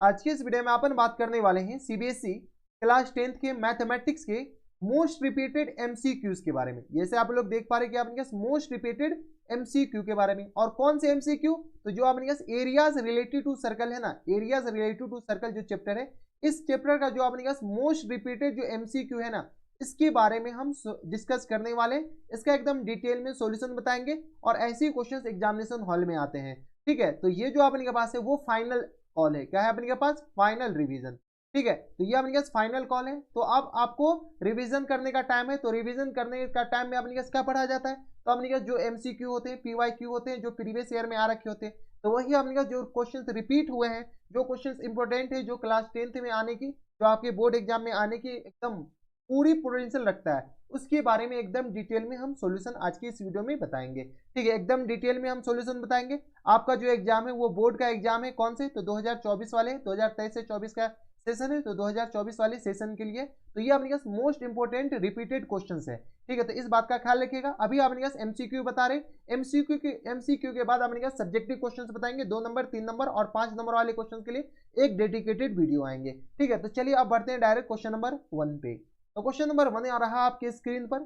आज के इस वीडियो में अपन बात करने वाले हैं सीबीएसई क्लास 10th के मैथमेटिक्स के मोस्ट रिपीटेड एमसीक्यूज के बारे में। जैसे आप लोग देख पा रहे हैं कि आपने कहा मोस्ट रिपीटेड एमसीक्यू के बारे में। और कौन से एमसीक्यू? तो जो आपने कहा एरियाज रिलेटेड टू सर्कल है ना, एरियाज रिलेटेड टू सर्कल जो चैप्टर है, इस चैप्टर का जो आपने कहा मोस्ट रिपीटेड जो एमसीक्यू है ना, इसके बारे में हम डिस्कस करने वाले हैं। इसका एकदम डिटेल में सॉल्यूशन बताएंगे और ऐसे ही क्वेश्चंस एग्जामिनेशन हॉल में आते हैं। ठीक है, तो ये जो आपने के पास है वो फाइनल कॉल है। क्या है अपने के पास? Final revision. ठीक है, तो ये अपने पास फाइनल कॉल है। तो अब आपको रिवीजन करने का टाइम है। तो रिवीजन करने का टाइम में अपने पास क्या पढ़ा जाता है? तो अपने पास जो एमसीक्यू होते हैं, पीवाईक्यू होते हैं, जो प्रीवियस ईयर में आ रखे होते हैं, तो वही अपने पास जो क्वेश्चंस रिपीट हुए हैं, जो क्वेश्चंस इंपॉर्टेंट है, जो क्लास 10th में आने की, जो आपके बोर्ड एग्जाम में आने की एकदम पूरी पोटेंशियल रखता है, उसके बारे में एकदम डिटेल में हम सॉल्यूशन आज की इस वीडियो में बताएंगे। ठीक है, एकदम डिटेल में हम सॉल्यूशन बताएंगे। आपका जो एग्जाम है वो बोर्ड का एग्जाम है। कौन से? तो 2024 वाले, 2023 से 24 का सेशन है। तो 2024 वाले सेशन के लिए तो ये अपने पास मोस्ट इंपोर्टेंट रिपीटेड क्वेश्चंस है। ठीक है, तो इस बात का ख्याल रखिएगा। अभी अपने पास एमसीक्यू बता रहे, एमसीक्यू के बाद अपने पास सब्जेक्टिव क्वेश्चंस बताएंगे। 2 नंबर, 3 नंबर और 5 नंबर वाले क्वेश्चन के लिए एक डेडिकेटेड वीडियो आएंगे। ठीक है, तो चलिए अब बढ़ते हैं डायरेक्ट क्वेश्चन नंबर 1 पे। तो क्वेश्चन नंबर 1 आ रहा है आपके स्क्रीन पर।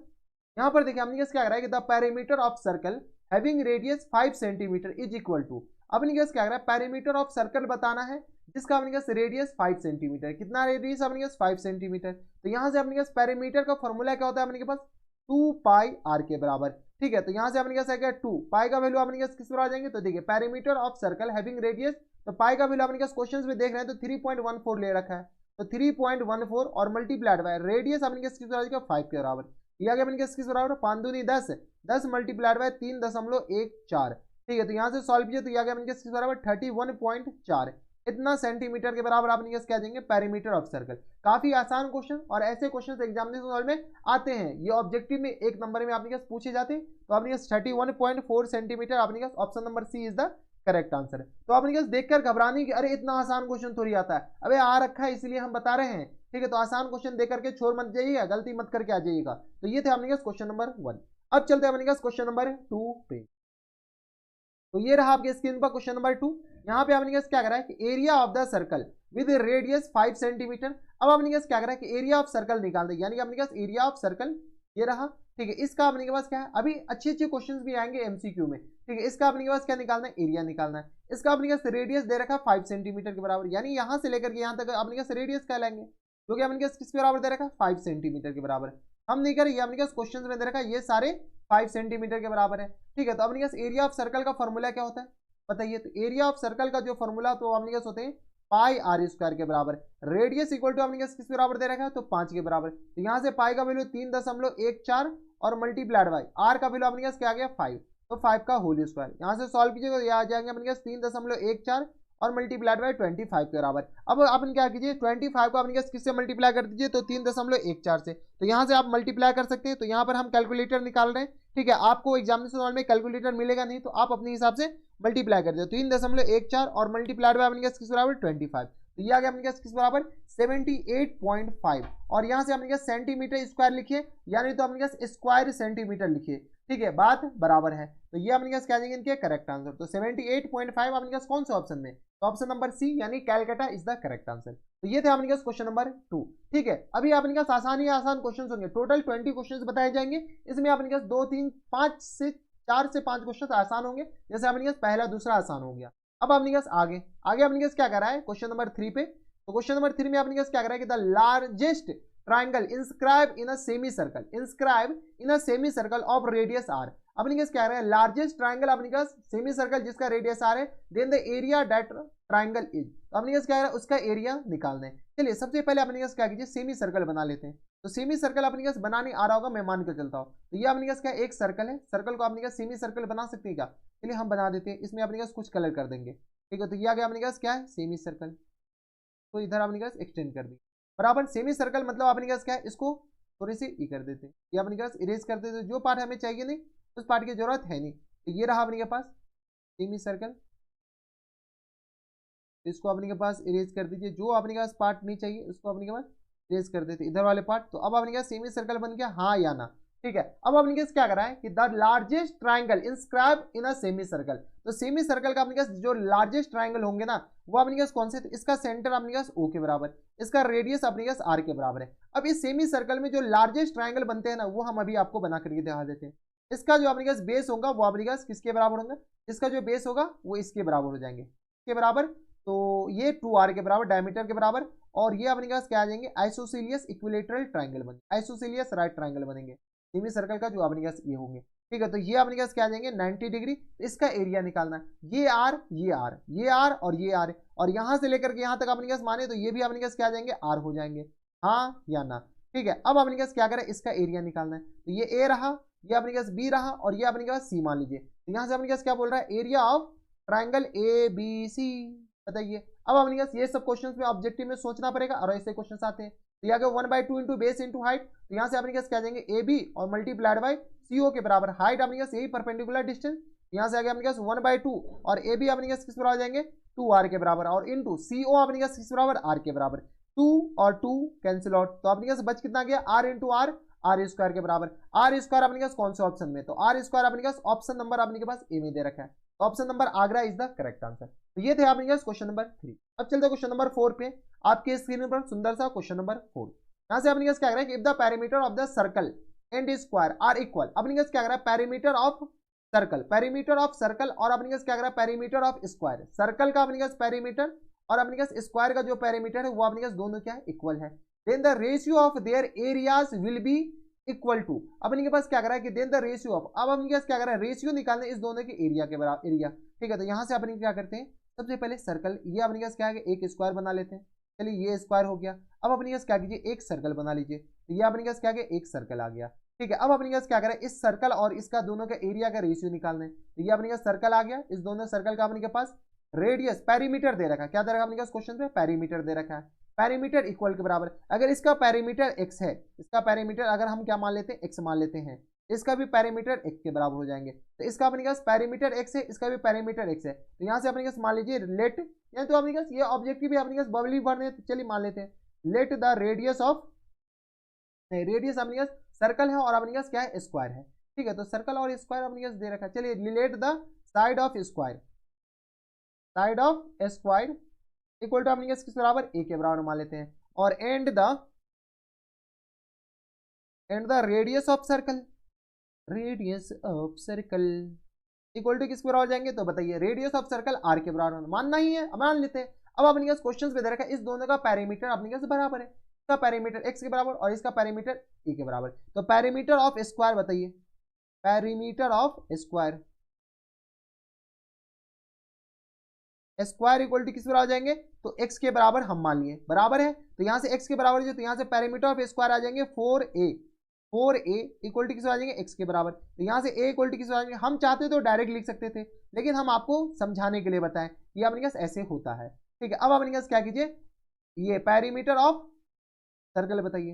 यहाँ पर देखिए हमने क्या करा है कि the perimeter of circle having radius 5 centimetre is equal to, अपने क्या करा है, पेरीमीटर ऑफ सर्कल बताना है जिसका अपने पास रेडियस 5 सेंटीमीटर। कितना रेडियस अपने पास? 5 सेंटीमीटर। तो यहाँ से अपने पास पेरीमीटर का फॉर्मूला क्या होता है अपने के पास? 2 पाई आर के बराबर। ठीक है, तो यहाँ से अपने पास 2 पाई का वैल्यू अपने पास किस पर आ जाएंगे? तो देखिए perimeter of circle having radius, तो पाई का वैल्यू अपने पास क्वेश्चन में देख रहे हैं तो 3.14 ले रखा है। तो 3.14 और मल्टीप्लाइड बाय रेडियस अपने किस बराबर? 5 के बराबर। यह आ गया अपने किस बराबर? 5 दूनी 10, 10 मल्टीप्लाइड बाय 3.14। ठीक है, तो यहाँ से सॉल्व कीजिए तो यह आ गया अपने किस बराबर? 31.4। इतना सेंटीमीटर के बराबर आपने क्या देंगे? Perimeter of circle. काफी आसान क्वेश्चन और ऐसे क्वेश्चन एग्जामिनेशन हॉल में आते हैं। ये ऑब्जेक्टिव में 1 नंबर में आपने पूछे जाते हैं। तो आपने 31.4 सेंटीमीटर, आपने option number C is the correct answer है। तो आपने देखकर घबराने की, अरे इतना आसान क्वेश्चन थोड़ी आता है, अबे आ रखा है इसलिए हम बता रहे हैं। ठीक है, तो आसान क्वेश्चन देकर के छोड़ मत जाइएगा, गलती मत करके आ जाइएगा। तो ये थे आपने क्वेश्चन नंबर 1। अब चलते हैं अपने क्वेश्चन नंबर 2 पे। तो ये रहा आपके स्क्रीन पर क्वेश्चन नंबर 2। यहाँ पे आपने क्या करा है कि area of the circle with radius 5 centimetre. अब आपने क्या करा है कि एरिया ऑफ सर्कल निकाल दे, यानी आपने एरिया ऑफ सर्कल ये रहा। ठीक है, इसका अपने के पास क्या है? अभी अच्छे अच्छे क्वेश्चंस भी आएंगे एमसीक्यू में। ठीक है, इसका अपने के पास क्या निकालना है? एरिया निकालना है। इसका अपने पास रेडियस दे रखा है 5 सेंटीमीटर के बराबर, यानी यहां से लेकर के यहां तक अपने पास रेडियस क्या लेंगे, जो कि अपने पास किसके बराबर दे रखा है? 5 सेंटीमीटर के बराबर। हम नहीं करें, अपने पास क्वेश्चन में दे रखा है ये सारे 5 सेंटीमीटर के बराबर है। ठीक है, तो अपने पास एरिया ऑफ सर्कल का फॉर्मूला क्या होता है बताइए? तो एरिया ऑफ सर्कल का जो फॉर्मूला तो अपने पास होते हैं पाई आर स्क्वायर के बराबर। रेडियस इक्वल टू अपने किस बराबर दे रखा है? तो 5 के बराबर। तो यहाँ से पाई का वैल्यू 3.14 और मल्टीप्लाइड बाई आर का वैल्यू अपने पास क्या आ गया? 5। तो 5 का होल स्क्वायर यहाँ से सॉल्व कीजिएगा तो आ जाएंगे अपने पास 3.14 और मल्टीप्लाइड बाई 25 के बराबर। अब अपन क्या कीजिए, 25 को अपने पास किससे मल्टीप्लाई कर दीजिए? तो 3.14 से। तो यहाँ से आप मल्टीप्लाई कर सकते हैं। तो यहाँ पर हम कैलकुलेटर निकाल रहे हैं। ठीक है, आपको एग्जामिनेशन हॉल में कैलकुलेटर मिलेगा नहीं, तो आप अपने हिसाब से मल्टीप्लाई कर दो। 3.14 और मल्टीप्लाइड बाय अपने पास किस बराबर? 25। तो ये आ गया अपने पास किस बराबर? 78.5। और यहाँ से अपने पास सेंटीमीटर स्क्वायर लिखिए, यानी तो अपने पास स्क्वायर सेंटीमीटर लिखिए। ठीक है, बात बराबर है। तो ये अपने पास क्या जाएंगे इनके करेक्ट आंसर। तो 78.5 अपने पास कौन से ऑप्शन में? तो ऑप्शन नंबर सी यानी Calcutta is the correct answer. तो ये थे अपने पास क्वेश्चन नंबर 2। ठीक है, अभी अपने पास आसान ही आसान क्वेश्चन होंगे। टोटल 20 क्वेश्चन बताए जाएंगे। इसमें अपने पास 2 3 5 से 4 से 5 क्वेश्चन आसान होंगे, जैसे अपने पास पहला दूसरा आसान हो गया। अब अपने पास आगे अपने पास क्या कर रहा है क्वेश्चन नंबर 3 पे। तो क्वेश्चन नंबर 3 में अपने पास क्या कर रहा है कि the largest triangle inscribe in a semi circle, inscribe in a semi circle of radius R. अपने पास क्या रहा है? लार्जेस्ट ट्राइंगल अपने पास सेमी सर्कल जिसका रेडियस आर है, then the area that triangle is. तो अपने पास क्या है? उसका एरिया निकालना है। चलिए सबसे पहले अपने पास क्या कीजिए, सेमी सर्कल बना लेते हैं। तो सेमी सर्कल अपने पास बनाने आ रहा होगा, मैं मान कर चलता हूँ। तो ये अपने पास क्या एक सर्कल है, सर्कल को अपने पास सेमी सर्कल बना सकते हैं क्या? चलिए हम बना देते हैं। इसमें अपने पास कुछ कलर कर देंगे। ठीक है, तो ये आ गया अपने पास क्या है? Semi circle. तो इधर अपने पास एक्सटेंड कर दी बराबर। सेमी सर्कल मतलब अपने पास क्या है? इसको थोड़ी सी ई कर देते हैं, ये अपने पास इरेज कर देते हैं। जो पार्ट हमें चाहिए नहीं उस पार्ट की जरूरत है नहीं। तो ये रहा अपने के पास सेमी सर्कल, इसको अपने के पास इरेज कर दीजिए। जो अपने के पास पार्ट नहीं चाहिए उसको अपने के पास इरेज कर देते इधर वाले पार्ट। तो अब अपने के पास सेमी सर्कल बन गया, हाँ या ना? ठीक है, अब अपने के पास क्या कर रहा है कि the largest triangle inscribe in a semi circle. तो सेमी सर्कल का अपने पास जो लार्जेस्ट ट्राइंगल होंगे ना, वो अपने पास कौन से, तो इसका सेंटर अपने पास O के बराबर, इसका रेडियस अपने पास R के बराबर है। अब इस सेमी सर्कल में जो लार्जेस्ट ट्रायंगल बनते हैं ना, वो हम अभी आपको बना करके दिखा देते हैं। इसका जो अपने पास बेस होगा वो अपने पास किसके बराबर होगा, इसका जो बेस होगा वो इसके बराबर हो जाएंगे, इसके बराबर, तो ये 2R के बराबर, डायमीटर के बराबर, और ये अपने पास क्या आ जाएंगे, आइसोसेलियस इक्विलेटरल ट्रायंगल बनेंगे, आइसोसेलियस राइट ट्रायंगल बनेंगे सेमी सर्कल का जो अपने पास ये होंगे। ठीक है, तो ये अपने पास क्या आ जाएंगे 90 डिग्री, इसका एरिया निकालना है। ये आर, ये आर, ये आर और ये आर, और यहां से लेकर के यहां तक अपने पास माने तो ये भी अपने पास क्या आ जाएंगे, आर हो जाएंगे, हाँ या ना। ठीक है, अब अपने पास क्या करें, इसका एरिया निकालना है। तो ये ए रहा, ये अपने पास बी रहा, और ये अपने पास सी मान लीजिए। तो यहां से अपने पास क्या बोल रहा है, area of triangle A B C, बताइए। अब अपने पास ये सब क्वेश्चन में ऑब्जेक्टिव में सोचना पड़ेगा, और ऐसे क्वेश्चन आते हैं। तो यहाँ 1/2 इंटू बेस इंटू हाइट, तो यहाँ से अपने पास क्या जाएंगे, ए बी और मल्टीप्लाइड बाई CO के बराबर, हाइट अपने पास यही परपेंडिकुलर डिस्टेंस, यहाँ से आ गया अपने पास 1/2, और ए बी अपने पास किस बराबर जाएंगे 2R के बराबर, और इंटू CO अपने पास किस बराबर R के बराबर, 2 और 2 कैंसिल आउट, तो अपने पास बच कितना गया, R into R, R square के बराबर। R स्क्वायर अपने पास कौन से ऑप्शन में, तो R स्क्वायर अपने पास ऑप्शन नंबर अपने के पास ए में दे रखा है, तो option number Agra is the correct answer. तो ये थे आपके पास क्वेश्चन नंबर 3। अब चलते क्वेश्चन नंबर 4 पे, आपके स्क्रीन पर सुंदर सा क्वेश्चन नंबर 4। यहां से अपने पास क्या कह रहा है कि if the perimeter of the circle and square are equal, अपने पास क्या कह रहा है, perimeter of circle, perimeter of circle, और अपने पास क्या कह रहा है, पेरीमीटर ऑफ स्क्वायर, सर्कल का अपने पास पेरीमीटर और अपने पास स्क्वायर का जो पेरीमीटर है वो अपने पास दोनों क्या है, इक्वल है। Then the ratio of their areas will be equal to, अपने के पास क्या कर रहा है कि देन द रेशियो ऑफ, अब अपने पास क्या कर रहा है, रेशियो निकालने इस दोनों के एरिया के बराबर, एरिया। ठीक है, तो यहां से अपने क्या करते हैं, सबसे पहले सर्कल, ये अपने पास क्या है, एक स्क्वायर बना लेते हैं, चलिए ये स्क्वायर हो गया। अब अपने पास क्या कीजिए, एक सर्कल बना लीजिए, तो ये अपने पास क्या गया, एक सर्कल आ गया। ठीक है, अब अपने पास क्या करें, इस सर्कल और इसका दोनों का एरिया का रेशियो निकालना है, तो ये अपने पास सर्कल आ गया, इस दोनों सर्कल का अपने के पास रेडियस, पेरीमीटर दे रखा है, क्या दे रखा है अपने पास क्वेश्चन पे, पेरीमीटर दे रखा है, पेरीमीटर इक्वल के बराबर। अगर इसका पेरीमीटर x है, इसका पेरीमीटर अगर हम क्या मान लेते हैं, x मान लेते हैं, इसका भी पेरीमीटर x के बराबर हो जाएंगे, तो इसका अपने पास पेरीमीटर x है, इसका भी पेरीमीटर x है, तो यहां से अपने पास मान लीजिए लेट, या तो अपने पास ये ऑब्जेक्टिव भी अपने पास बबली भरने, चलिए मान लेते हैं, let the radius of, radius अपने पास सर्कल है और अपने पास क्या है, स्क्वायर है। ठीक है, तो सर्कल और स्क्वायर अपने पास दे रखा है, चलिए let the side of square, side of square equal to अपने किस बराबर, ए के बराबर मान लेते हैं, और and the radius of circle, radius of circle equal to किस बराबर हो जाएंगे, तो बताइए रेडियस ऑफ सर्कल आर के बराबर, मानना ही है, मान लेते हैं। अब अपने पास क्वेश्चन पे दे रखा है इस दोनों का पैरामीटर अपने पास बराबर है, इसका पैरामीटर x के बराबर और इसका पैरामीटर e के बराबर, तो पैरामीटर ऑफ स्क्वायर बताइए, parameter of square, square equal to किस बराबर आ जाएंगे, तो x के बराबर हम मान लिए बराबर है, तो यहां से x के बराबर है, तो यहां से पैरामीटर ऑफ स्क्वायर आ जाएंगे 4a, 4a इक्वल टू किस आ जाएंगे, x के बराबर, तो यहां से a इक्वल टू किस आ जाएंगे, हम चाहते तो डायरेक्ट लिख सकते थे, लेकिन हम आपको समझाने के लिए बताएं, ये अपने पास ऐसे होता है। ठीक है, अब अपने पास क्या कीजिए, ये पैरीमीटर ऑफ सर्कल बताइए,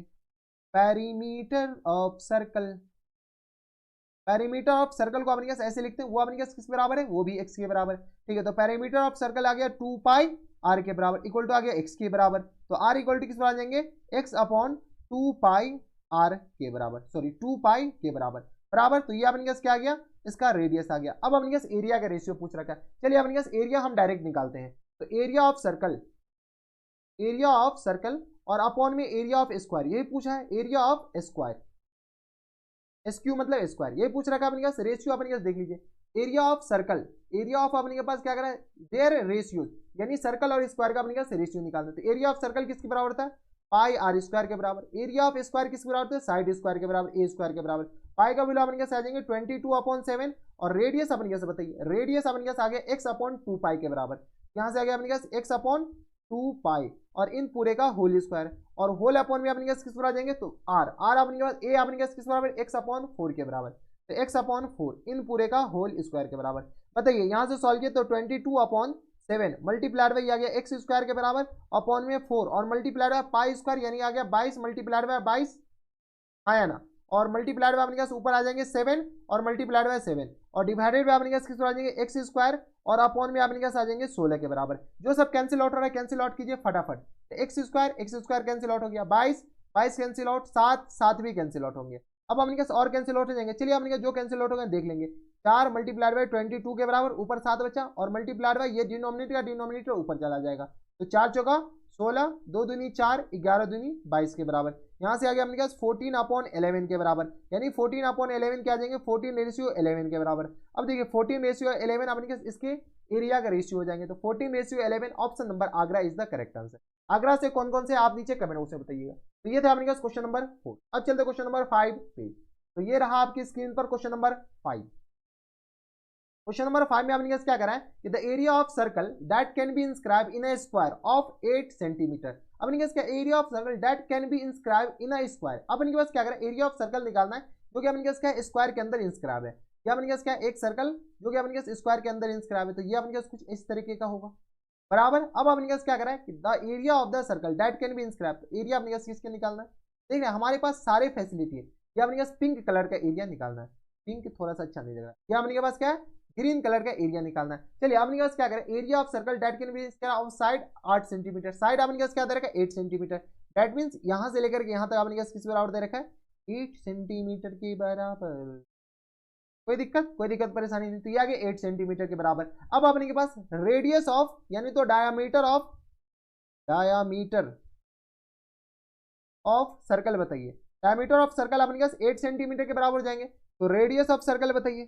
perimeter of circle, perimeter of circle को अपने पास ऐसे लिखते हैं, वो अपने पास किस बराबर है, वो भी x के बराबर। ठीक है, तो पेरीमीटर ऑफ सर्कल आ गया 2 पाई r के बराबर इक्वल टू आ गया x के बराबर, तो r इक्वल टू किस बराबर आ जाएंगे, x अपॉन 2 पाई r के बराबर, सॉरी 2 पाई के बराबर बराबर, तो ये अपने पास क्या आ गया, इसका रेडियस आ गया। अब अपने पास एरिया का रेशियो पूछ रखा है, चलिए अपने पास एरिया हम डायरेक्ट निकालते हैं, तो area of circle, area of circle और अपॉन में एरिया ऑफ स्क्वायर, यही पूछा है, एरिया ऑफ स्क्वायर, SQ मतलब स्क्वायर, यही पूछ रखा है अपने पास। रेशियो अपने पास देख लीजिए, area of circle, area of अपने के पास क्या कर रहा है, देयर रेशियो, यानी सर्कल और स्क्वायर का अपने पास रेशियो निकालना, तो एरिया ऑफ सर्कल किसके बराबर था, पाई r स्क्वायर के बराबर, एरिया ऑफ स्क्वायर किसके बराबर था, साइड स्क्वायर के बराबर, a स्क्वायर के बराबर, पाई का वैल्यू अपने पास आ जाएंगे 22/7, और रेडियस अपने पास बताइए, रेडियस अपने पास आ गया x अपॉन 2 पाई के बराबर, यहां से आ गया अपने पास x अपॉन 2 पाई और इन पूरे का होल स्क्वायर, और होल अपॉन में अपने पास किस बराबर आ जाएंगे, तो r अपने पास a अपने पास किस बराबर, x अपॉन 4 के बराबर, तो x अपॉन 4 इन पूरे का होल स्क्वायर के बराबर। बताइए यहां से सॉल्व किए तो 22/7 मल्टीप्लाइड बाई आ गया x स्क्वायर के बराबर, अपॉन में 4 और मल्टीप्लाइड बाय पाई स्क्वायर, यानी आ गया 22 मल्टीप्लाइड बाय 22, आया ना, और मल्टीप्लाइड बाय अपने पास ऊपर आ जाएंगे 7 और मल्टीप्लाइड बाय 7, और डिवाइडेड बाय अपने पास किस आ जाएंगे, x स्क्वायर और अपॉन में अपने पास आ जाएंगे 16 के बराबर। जो सब कैंसिल आउट हो रहा है कैंसिल आउट कीजिए फटाफट, तो x स्क्वायर कैंसिल आउट हो गया, 22 कैंसिल आउट, 7 भी कैंसिल आउट होंगे। अब अपने पास और कैंसिल आउट हो जाएंगे, चलिए अपने पास जो कैंसिल आउट हो गए देख लेंगे, 4 मल्टीप्लाइड बाई 22 के बराबर, ऊपर 7 बचा, और मल्टीप्लाइड बाई ये डिनोमिनेटर का डिनोमिनेटर ऊपर चला जाएगा, तो 4 चौका 16, 2 दूनी 4, 11 दूनी 22 के बराबर। यहाँ से आ गया अपने पास 14/11 के बराबर, यानी 14/11 क्या आ जाएंगे 14/11 के बराबर। अब देखिए 14/11 अपने पास इसके एरिया का रेशियो हो जाएंगे, तो 14/11 option number Agra is the correct answer. Agra से कौन कौन से आप नीचे कमेंट बॉक्स में बताइएगा। तो ये था अपने पास क्वेश्चन नंबर 4। अब चलते क्वेश्चन नंबर 5 पे। तो ये रहा आपकी स्क्रीन पर क्वेश्चन नंबर 5। क्वेश्चन नंबर 5 में आपने क्या करा है कि the area of circle that can be inscribe in a square of 8 centimetre. अपने क्या area of circle that can be inscribe in a square. अपने पास क्या करा एरिया ऑफ सर्कल निकालना है जो कि अपने क्या स्क्वायर के अंदर इंस्क्राइब है। या अपने क्या एक सर्कल जो कि अपने स्क्वायर के अंदर इंस्क्राइब है, तो ये अपने कुछ इस तरीके का होगा बराबर। अब अपने क्या करा है कि the area of the circle that can be inscribe, तो एरिया अपने किसके निकालना है। देख रहे हैं हमारे पास सारे फैसिलिटी है। ये अपने पिंक कलर का एरिया निकालना है, पिंक थोड़ा सा अच्छा नहीं लग रहा है। ये अपने पास क्या है ग्रीन कलर का एरिया निकालना है। चलिए अपने पास क्या करें area of circle that can be of side 8 centimetre, side अपने पास क्या दे रखा है 8 सेंटीमीटर। दैट मींस यहां से लेकर के यहां तक अपने पास किस बराबर दे रखा है 8 सेंटीमीटर के बराबर। कोई दिक्कत परेशानी नहीं, तो ये आ गया 8 सेंटीमीटर के बराबर। अब अपने के पास रेडियस ऑफ यानी तो डायामीटर ऑफ सर्कल बताइए। डायामीटर ऑफ सर्कल अपने पास 8 सेंटीमीटर के बराबर हो जाएंगे, तो रेडियस ऑफ सर्कल बताइए।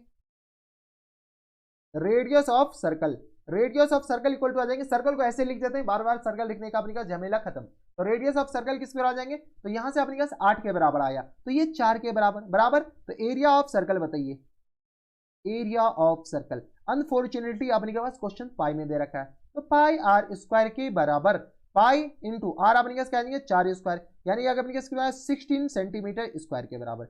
Radius of circle equal to आ जाएंगे, सर्कल को ऐसे लिख देते हैं, बार बार सर्कल लिखने का अपने का झमेला खत्म। तो रेडियस ऑफ सर्कल किस पर आ जाएंगे, तो यहां से अपने पास 8 के बराबर आया, तो ये 4 के बराबर। तो एरिया ऑफ सर्कल बताइए, एरिया ऑफ सर्कल। अनफॉर्चुनेटली अपने के पास क्वेश्चन पाई में दे रखा है, तो पाई आर स्क्वायर के बराबर, पाई इंटू आर अपने पास क्या आएंगे 4 स्क्वायर, यानी अगर अपने पास 16 सेंटीमीटर स्क्वायर के बराबर।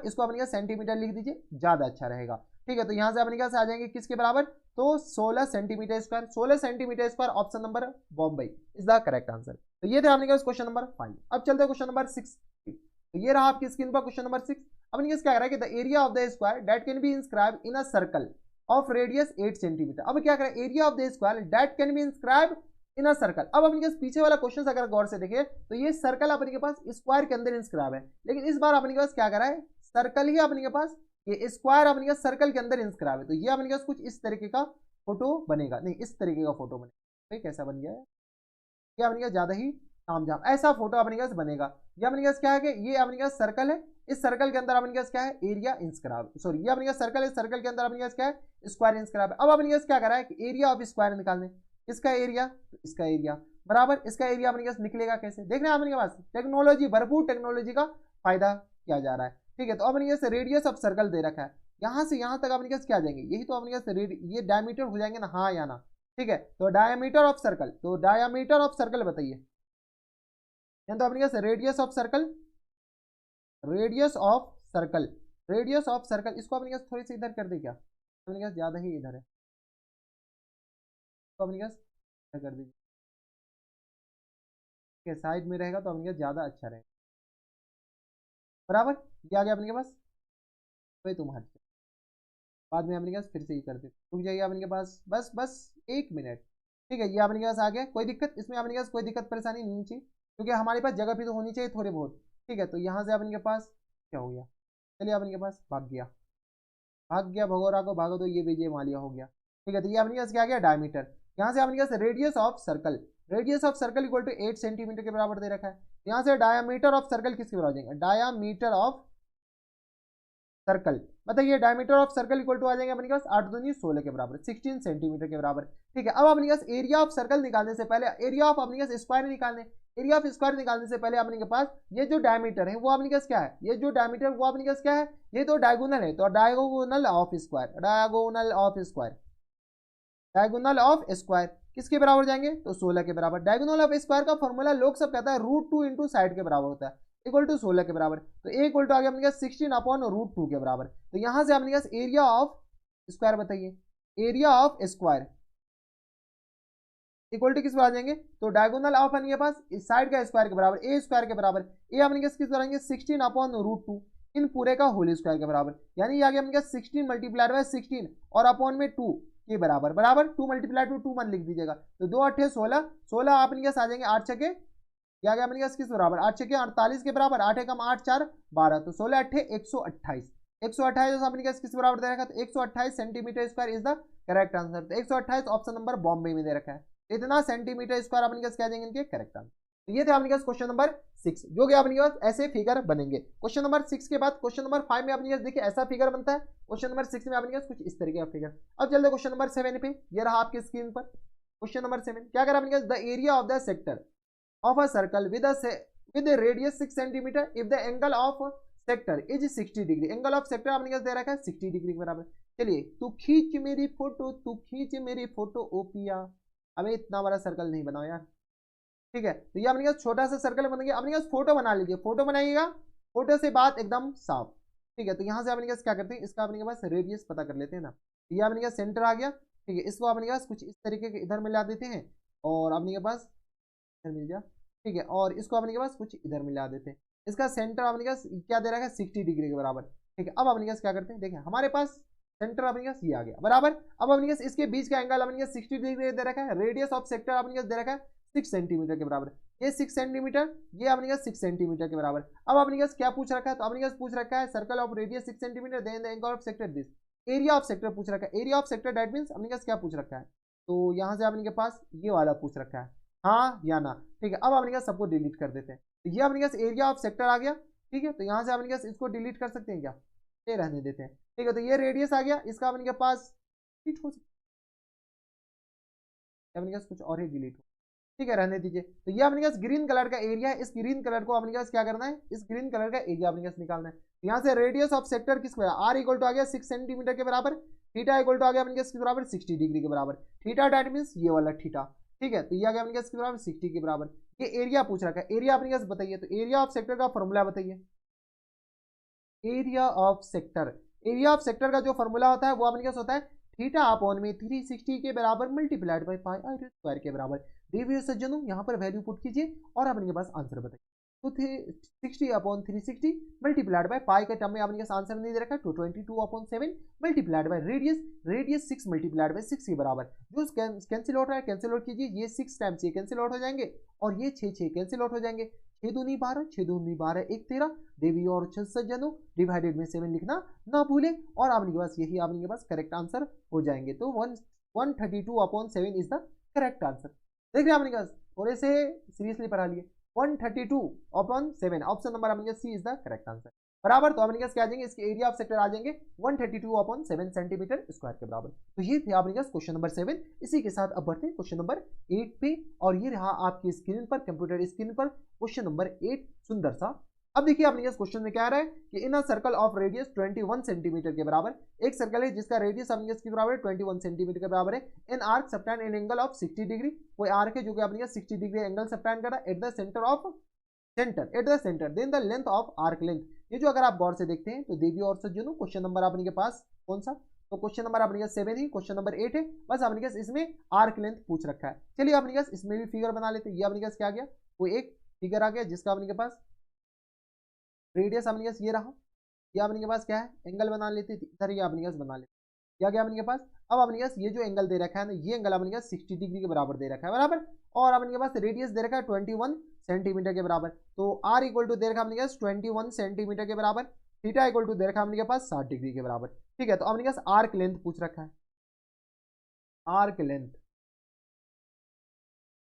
इसको अपने पास सेंटीमीटर लिख दीजिए, ज्यादा अच्छा रहेगा। ठीक है, तो यहां से अपने पास आ जाएंगे किसके बराबर, तो 16 centimetre square. 16 centimetre square option number Bombay is the correct answer. तो ये थे अपने पास क्वेश्चन नंबर 5। अब चलते हैं क्वेश्चन नंबर 6। तो ये रहा आपकी स्क्रीन पर क्वेश्चन नंबर 6। अपने क्या कह रहा है कि the area of the square that can be inscribe in a circle of radius 8 centimetre. अब क्या करें area of the square that can be inscribe in a circle. अब अपने पीछे वाला क्वेश्चन अगर गौर से देखें तो ये सर्कल अपने के पास स्क्वायर के अंदर इंस्क्राइब है, लेकिन इस बार अपने के पास क्या करा है सर्कल ही अपने के पास ये स्क्वायर अपने के सर्कल के अंदर इंस्क्राइब है। तो ये अपने पास कुछ इस तरीके का फोटो बनेगा, नहीं इस तरीके का फोटो बनेगा। कैसा बन गया है ये अपने पास ज्यादा ही तामझाम, ऐसा फोटो अपने पास बनेगा। ये अपने पास क्या है कि ये अपने पास सर्कल है, इस सर्कल के अंदर अपने पास क्या है एरिया इंस्क्राइब, सॉरी ये अपने पास सर्कल है, सर्कल के अंदर अपने पास क्या है स्क्वायर इंस्क्राइब है। अब अपने पास क्या करा है कि एरिया ऑफ स्क्वायर निकालने, इसका एरिया तो इसका एरिया बराबर, इसका एरिया अपने पास निकलेगा कैसे, देख रहे हैं अपने पास टेक्नोलॉजी, भरपूर टेक्नोलॉजी का फायदा किया जा रहा है। ठीक है, तो अपने पास रेडियस ऑफ सर्कल दे रखा है, यहां से यहां तक अपने पास क्या आ जाएंगे, यही तो अपने पास ये डायमीटर हो जाएंगे ना, हाँ या ना। ठीक है, तो डायमीटर ऑफ सर्कल, तो डायमीटर ऑफ सर्कल बताइए, तो अपने पास radius of circle, radius of circle, radius of circle, इसको अपने पास थोड़ी सी इधर कर दे क्या, अपने पास ज्यादा ही इधर है, तो अपने पास कर दीजिए साइड में रहेगा तो अपने ज्यादा अच्छा रहेगा बराबर। ये आ गया अपने के पास, भाई तुम्हारे बाद में अपने पास फिर से ही कर दे, रुक जाइए अपने के पास बस 1 मिनट। ठीक है, ये अपने पास आ गया, कोई दिक्कत इसमें अपने पास कोई दिक्कत परेशानी नहीं चाहिए, क्योंकि हमारे पास जगह भी तो होनी चाहिए थोड़े बहुत। ठीक है, तो यहाँ से अपने के पास क्या हो गया, चलिए अपने के पास भाग गया भगोरा को भागो, तो ये विजय मालिया हो गया। ठीक है, तो ये अपने पास क्या आ गया डायमीटर, यहाँ से अपने पास radius of circle, radius of circle equal to 8 centimetre के बराबर दे रखा है। यहाँ से डायमीटर ऑफ सर्कल किसके बराबर जाएंगे, डायमीटर ऑफ सर्कल बताइए, diameter of circle equal to आ जाएंगे अपने पास 8 दूनी 16 के बराबर, 16 सेंटीमीटर के बराबर। ठीक है, अब अपने पास एरिया ऑफ सर्कल निकालने से पहले एरिया ऑफ अपने पास स्क्वायर निकालने, एरिया ऑफ स्क्वायर निकालने से पहले अपने के पास ये जो डायमीटर है वो अपने पास क्या है, ये जो डायमीटर वो अपने पास क्या है, ये तो डायगोनल है, तो diagonal of square, diagonal of square, diagonal of square किसके बराबर जाएंगे, तो 16 के बराबर। डायगोनल ऑफ स्क्वायर का फॉर्मूला लोग सब कहता है √2 इंटू साइड के बराबर होता है, इक्वल टू 16 के बराबर। तो ए इक्वल टू आ गया अपने पास 16/√2 के बराबर। तो यहां से अपने पास एरिया ऑफ स्क्वायर बताइए, area of square equal to किस पर आ जाएंगे, तो डायगोनल ऑफ अपने पास साइड का स्क्वायर के बराबर, ए स्क्वायर के बराबर, ए अपने पास किस पर आएंगे 16/√2 इन पूरे का होल स्क्वायर के बराबर, यानी ये आ गया अपने पास 16 मल्टीप्लाइड बाय 16 और अपॉन में 2 के बराबर, 2 मल्टीप्लाइड टू 2 मन लिख दीजिएगा, तो 2 8 16, 16 अपने पास आ जाएंगे 8 छके, क्या गया अपने पास किस बराबर 8 छके 48 के बराबर, 8 एकम 8 4 12, तो 16 8 128। 128 अपने पास किस बराबर दे रखा है, तो 128 centimetre square is the correct answer. तो 128 ऑप्शन नंबर बॉम्बे में दे रखा है, इतना सेंटीमीटर स्क्वायर अपने पास क्या देंगे इनके करेक्ट आंसर। तो ये थे अपने पास क्वेश्चन नंबर 6, जो कि अपने पास ऐसे फिगर बनेंगे। क्वेश्चन नंबर 6 के बाद क्वेश्चन नंबर 5 में अपने पास देखिए ऐसा फिगर बनता है, क्वेश्चन नंबर 6 में अपने पास कुछ इस तरीके का फिगर। अब चलते क्वेश्चन नंबर 7 पे, ये रहा आपकी स्क्रीन पर क्वेश्चन नंबर 7। क्या करा अपने पास, the area of the sector of a circle with radius 6 centimetre if the angle of sector is 60 degree. Angle of sector अपने पास दे रखा है 60 डिग्री के बराबर। चलिए, तू खींच मेरी फोटो, तू खींच मेरी फोटो ओ पिया। अबे इतना बड़ा सर्कल नहीं बनाओ यार, ठीक है। तो ये अपने पास छोटा सा सर्कल बन गया, अपने पास फोटो बना लीजिए, फोटो बनाइएगा, फोटो से बात एकदम साफ, ठीक है। तो यहाँ से अपने पास क्या करते हैं, इसका अपने पास रेडियस पता कर लेते हैं ना। ये अपने पास सेंटर आ गया, ठीक है। इसको अपने पास कुछ इस तरीके के इधर मिला देते हैं और अपने के पास इधर मिल गया, ठीक है। और इसको अपने के पास कुछ इधर मिला देते हैं, इसका सेंटर अपने पास क्या दे रखा है 60 डिग्री के बराबर, ठीक है। अब अपने पास क्या करते हैं, देखिए हमारे पास सेंटर अपने पास ये आ गया बराबर। अब अपने पास इसके बीच का एंगल अपने पास 60 डिग्री दे रखा है, रेडियस ऑफ सेक्टर अपने पास दे रखा है 6 सेंटीमीटर के बराबर। ये 6 सेंटीमीटर, ये अपने पास 6 सेंटीमीटर के बराबर। अब अपने पास क्या पूछ रखा है, तो अपने पास पूछ रखा है circle of radius 6 centimetre, then the angle of sector this. Area of sector पूछ रखा है, area of sector that means अपने पास क्या पूछ रखा है, तो यहाँ से अपने के पास ये वाला पूछ रखा है, हाँ या ना, ठीक है। अब अपने पास सबको डिलीट कर देते हैं, तो ये अपने पास एरिया ऑफ सेक्टर आ गया, ठीक है। तो यहाँ से अपने पास इसको डिलीट कर सकते हैं क्या, ये रहने देते हैं, ठीक है। तो ये रेडियस आ गया, इसका अपने के पास डिलीट हो सकता है, अपने पास कुछ और ही डिलीट हो, ठीक है, रहने दीजिए। तो ये अपने पास ग्रीन कलर का एरिया है, इस ग्रीन कलर को अपने पास क्या करना है, इस ग्रीन कलर का एरिया अपने पास निकालना है। तो यहाँ से रेडियस ऑफ सेक्टर किसको है, आर इक्वल टू आ गया 6 सेंटीमीटर के बराबर, थीटा इक्वल टू आ गया अपने पास किस बराबर 60 डिग्री के बराबर। थीटा दैट मींस ये वाला थीटा, ठीक है। तो ये आ गया अपने पास किस बराबर 60 के बराबर। ये एरिया पूछ रखा है, एरिया अपने पास बताइए, तो एरिया ऑफ सेक्टर का फॉर्मूला बताइए। Area of sector, area of sector का जो फॉर्मूला होता है वो अपने पास होता है थीटा अपॉन में 360 के बराबर multiplied by pi R square के बराबर। देवियों सज्जनों, यहाँ पर वैल्यू पुट कीजिए और अपने के पास आंसर बताइए। तो 60 अपॉन 360 मल्टीप्लाइड बाय पाई के टर्म में अपने पास आंसर नहीं दे रखा है, तो 22 upon 7 multiplied by radius, radius 6 multiplied by 6 के बराबर। जो कैंसिल आउट रहा है कैंसिल आउट कीजिए, ये 6 टाइम्स ये कैंसिल आउट हो जाएंगे और ये 6 कैंसिल आउट हो जाएंगे। 6 दूनी 12, 6 दूनी 12, 1 13। देवी और सज्जनों, डिवाइडेड में 7 लिखना ना भूलें और आपके पास यही आपके पास करेक्ट आंसर हो जाएंगे। तो 132 upon 7 is the correct answer. देख रहे हैं आपने पास, थोड़े से सीरियसली पढ़ा लिए। 132 अपॉन 7 ऑप्शन नंबर आपके सी इज द करेक्ट आंसर बराबर। तो आपके पास क्या आ जाएंगे, इसके एरिया ऑफ सेक्टर आ जाएंगे 132 अपॉन 7 सेंटीमीटर स्क्वायर के बराबर। तो ये थे आपके पास क्वेश्चन नंबर 7। इसी के साथ अब बढ़ते हैं क्वेश्चन नंबर 8 पे, और ये रहा आपकी स्क्रीन पर, कंप्यूटर स्क्रीन पर क्वेश्चन नंबर 8 सुंदर सा। अब देखिए आपने इस क्वेश्चन में क्या आ रहा है कि in a circle of radius 21 centimetre के बराबर, एक सर्कल है जिसका रेडियस अपने के बराबर 21 सेंटीमीटर के बराबर है। An arc subtend an angle of 60 degree, कोई आर्क है जो कि अपने 60 डिग्री एंगल सबटेंड कर रहा है at the centre of at the centre, then the length of arc length. ये जो अगर आप गौर से देखते हैं तो देवी और सज्जनों, क्वेश्चन नंबर आपने के पास कौन सा, तो क्वेश्चन नंबर आपने 7 ही, क्वेश्चन नंबर 8 है, बस आपने पास इसमें आर्क लेंथ पूछ रखा है। चलिए आपने पास इसमें भी फिगर बना लेते हैं। ये आपने पास क्या गया, कोई एक फिगर आ गया जिसका अपने के पास रेडियस अपने पास ये रहा, ये अपने के पास क्या है एंगल बना लेते, इधर ये अपने पास बना लेते, क्या गया अपने के पास। अब अपने पास ये जो एंगल दे रखा है ना, ये एंगल अपने पास 60 डिग्री के बराबर दे रखा है बराबर, और अपने के पास रेडियस दे रखा है 21 सेंटीमीटर के बराबर। तो आर इक्वल टू दे रखा अपने पास 21 सेंटीमीटर के बराबर, थीटा इक्वल टू दे रखा अपने के पास 60 डिग्री के बराबर, ठीक है। तो अपने पास आर्क लेंथ पूछ रखा है, आर्क लेंथ,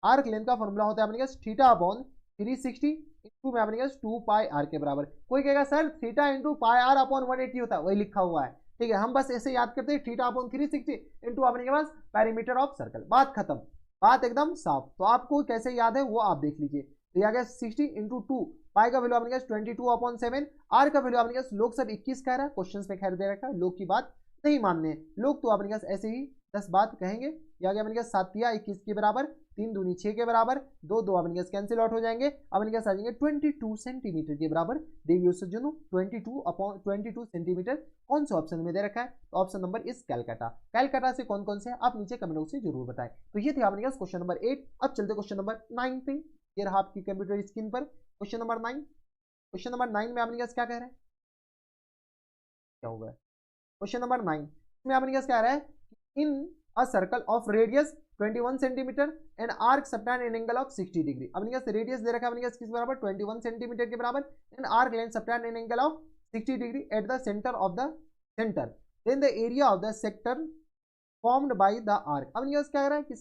आर्क लेंथ का फॉर्मूला होता है अपने पास थीटा अपॉन 360 इंटू में अपने पास 2 पाई आर के बराबर। कोई कहेगा sir theta into pi R upon 180 होता है, वही लिखा हुआ है, ठीक है। हम बस ऐसे याद करते हैं थीटा अपॉन 360 इंटू अपने के पास पेरीमीटर ऑफ सर्कल, बात खत्म, बात एकदम साफ। तो आपको कैसे याद है वो आप देख लीजिए। तो यह गया 60 इंटू 2, पाई का वैल्यू अपने पास 22 अपॉन 7, आर का वैल्यू अपने पास लोग सब 21 कह रहा है, क्वेश्चन में खैर दे रखा है, लोग की बात नहीं मानने, लोग तो अपने पास ऐसे ही 10 बात कहेंगे। यह गया अपने पास 7 या 21 के बराबर, 3 दूनी 6 के बराबर, 2 2 अपने पास कैंसिल आउट हो जाएंगे, अपने पास आ जाएंगे 22 सेंटीमीटर के बराबर। देवियों सज्जनों 22 सेंटीमीटर कौन से ऑप्शन में दे रखा है, तो ऑप्शन नंबर इस कैलकाटा। कैलकाटा से कौन कौन से है आप नीचे कमेंट बॉक्स से जरूर बताएं। तो ये थे अपने पास क्वेश्चन नंबर 8। अब चलते क्वेश्चन नंबर 9 पे, ये रहा आपकी कंप्यूटर स्क्रीन पर क्वेश्चन नंबर 9। क्वेश्चन नंबर 9 में अपने पास क्या कह रहे हैं, क्या होगा क्वेश्चन नंबर 9 में अपने पास क्या आ रहा है, in a circle of radius 21 centimetre and arc subtend an angle of 60 degree. अपने पास रेडियस दे रखा है अपने पास किस बराबर 21 सेंटीमीटर के बराबर, and arc length subtend an angle of 60 degree at the centre of the centre, then the area of the sector formed by the arc. अब क्या कह रहा है कि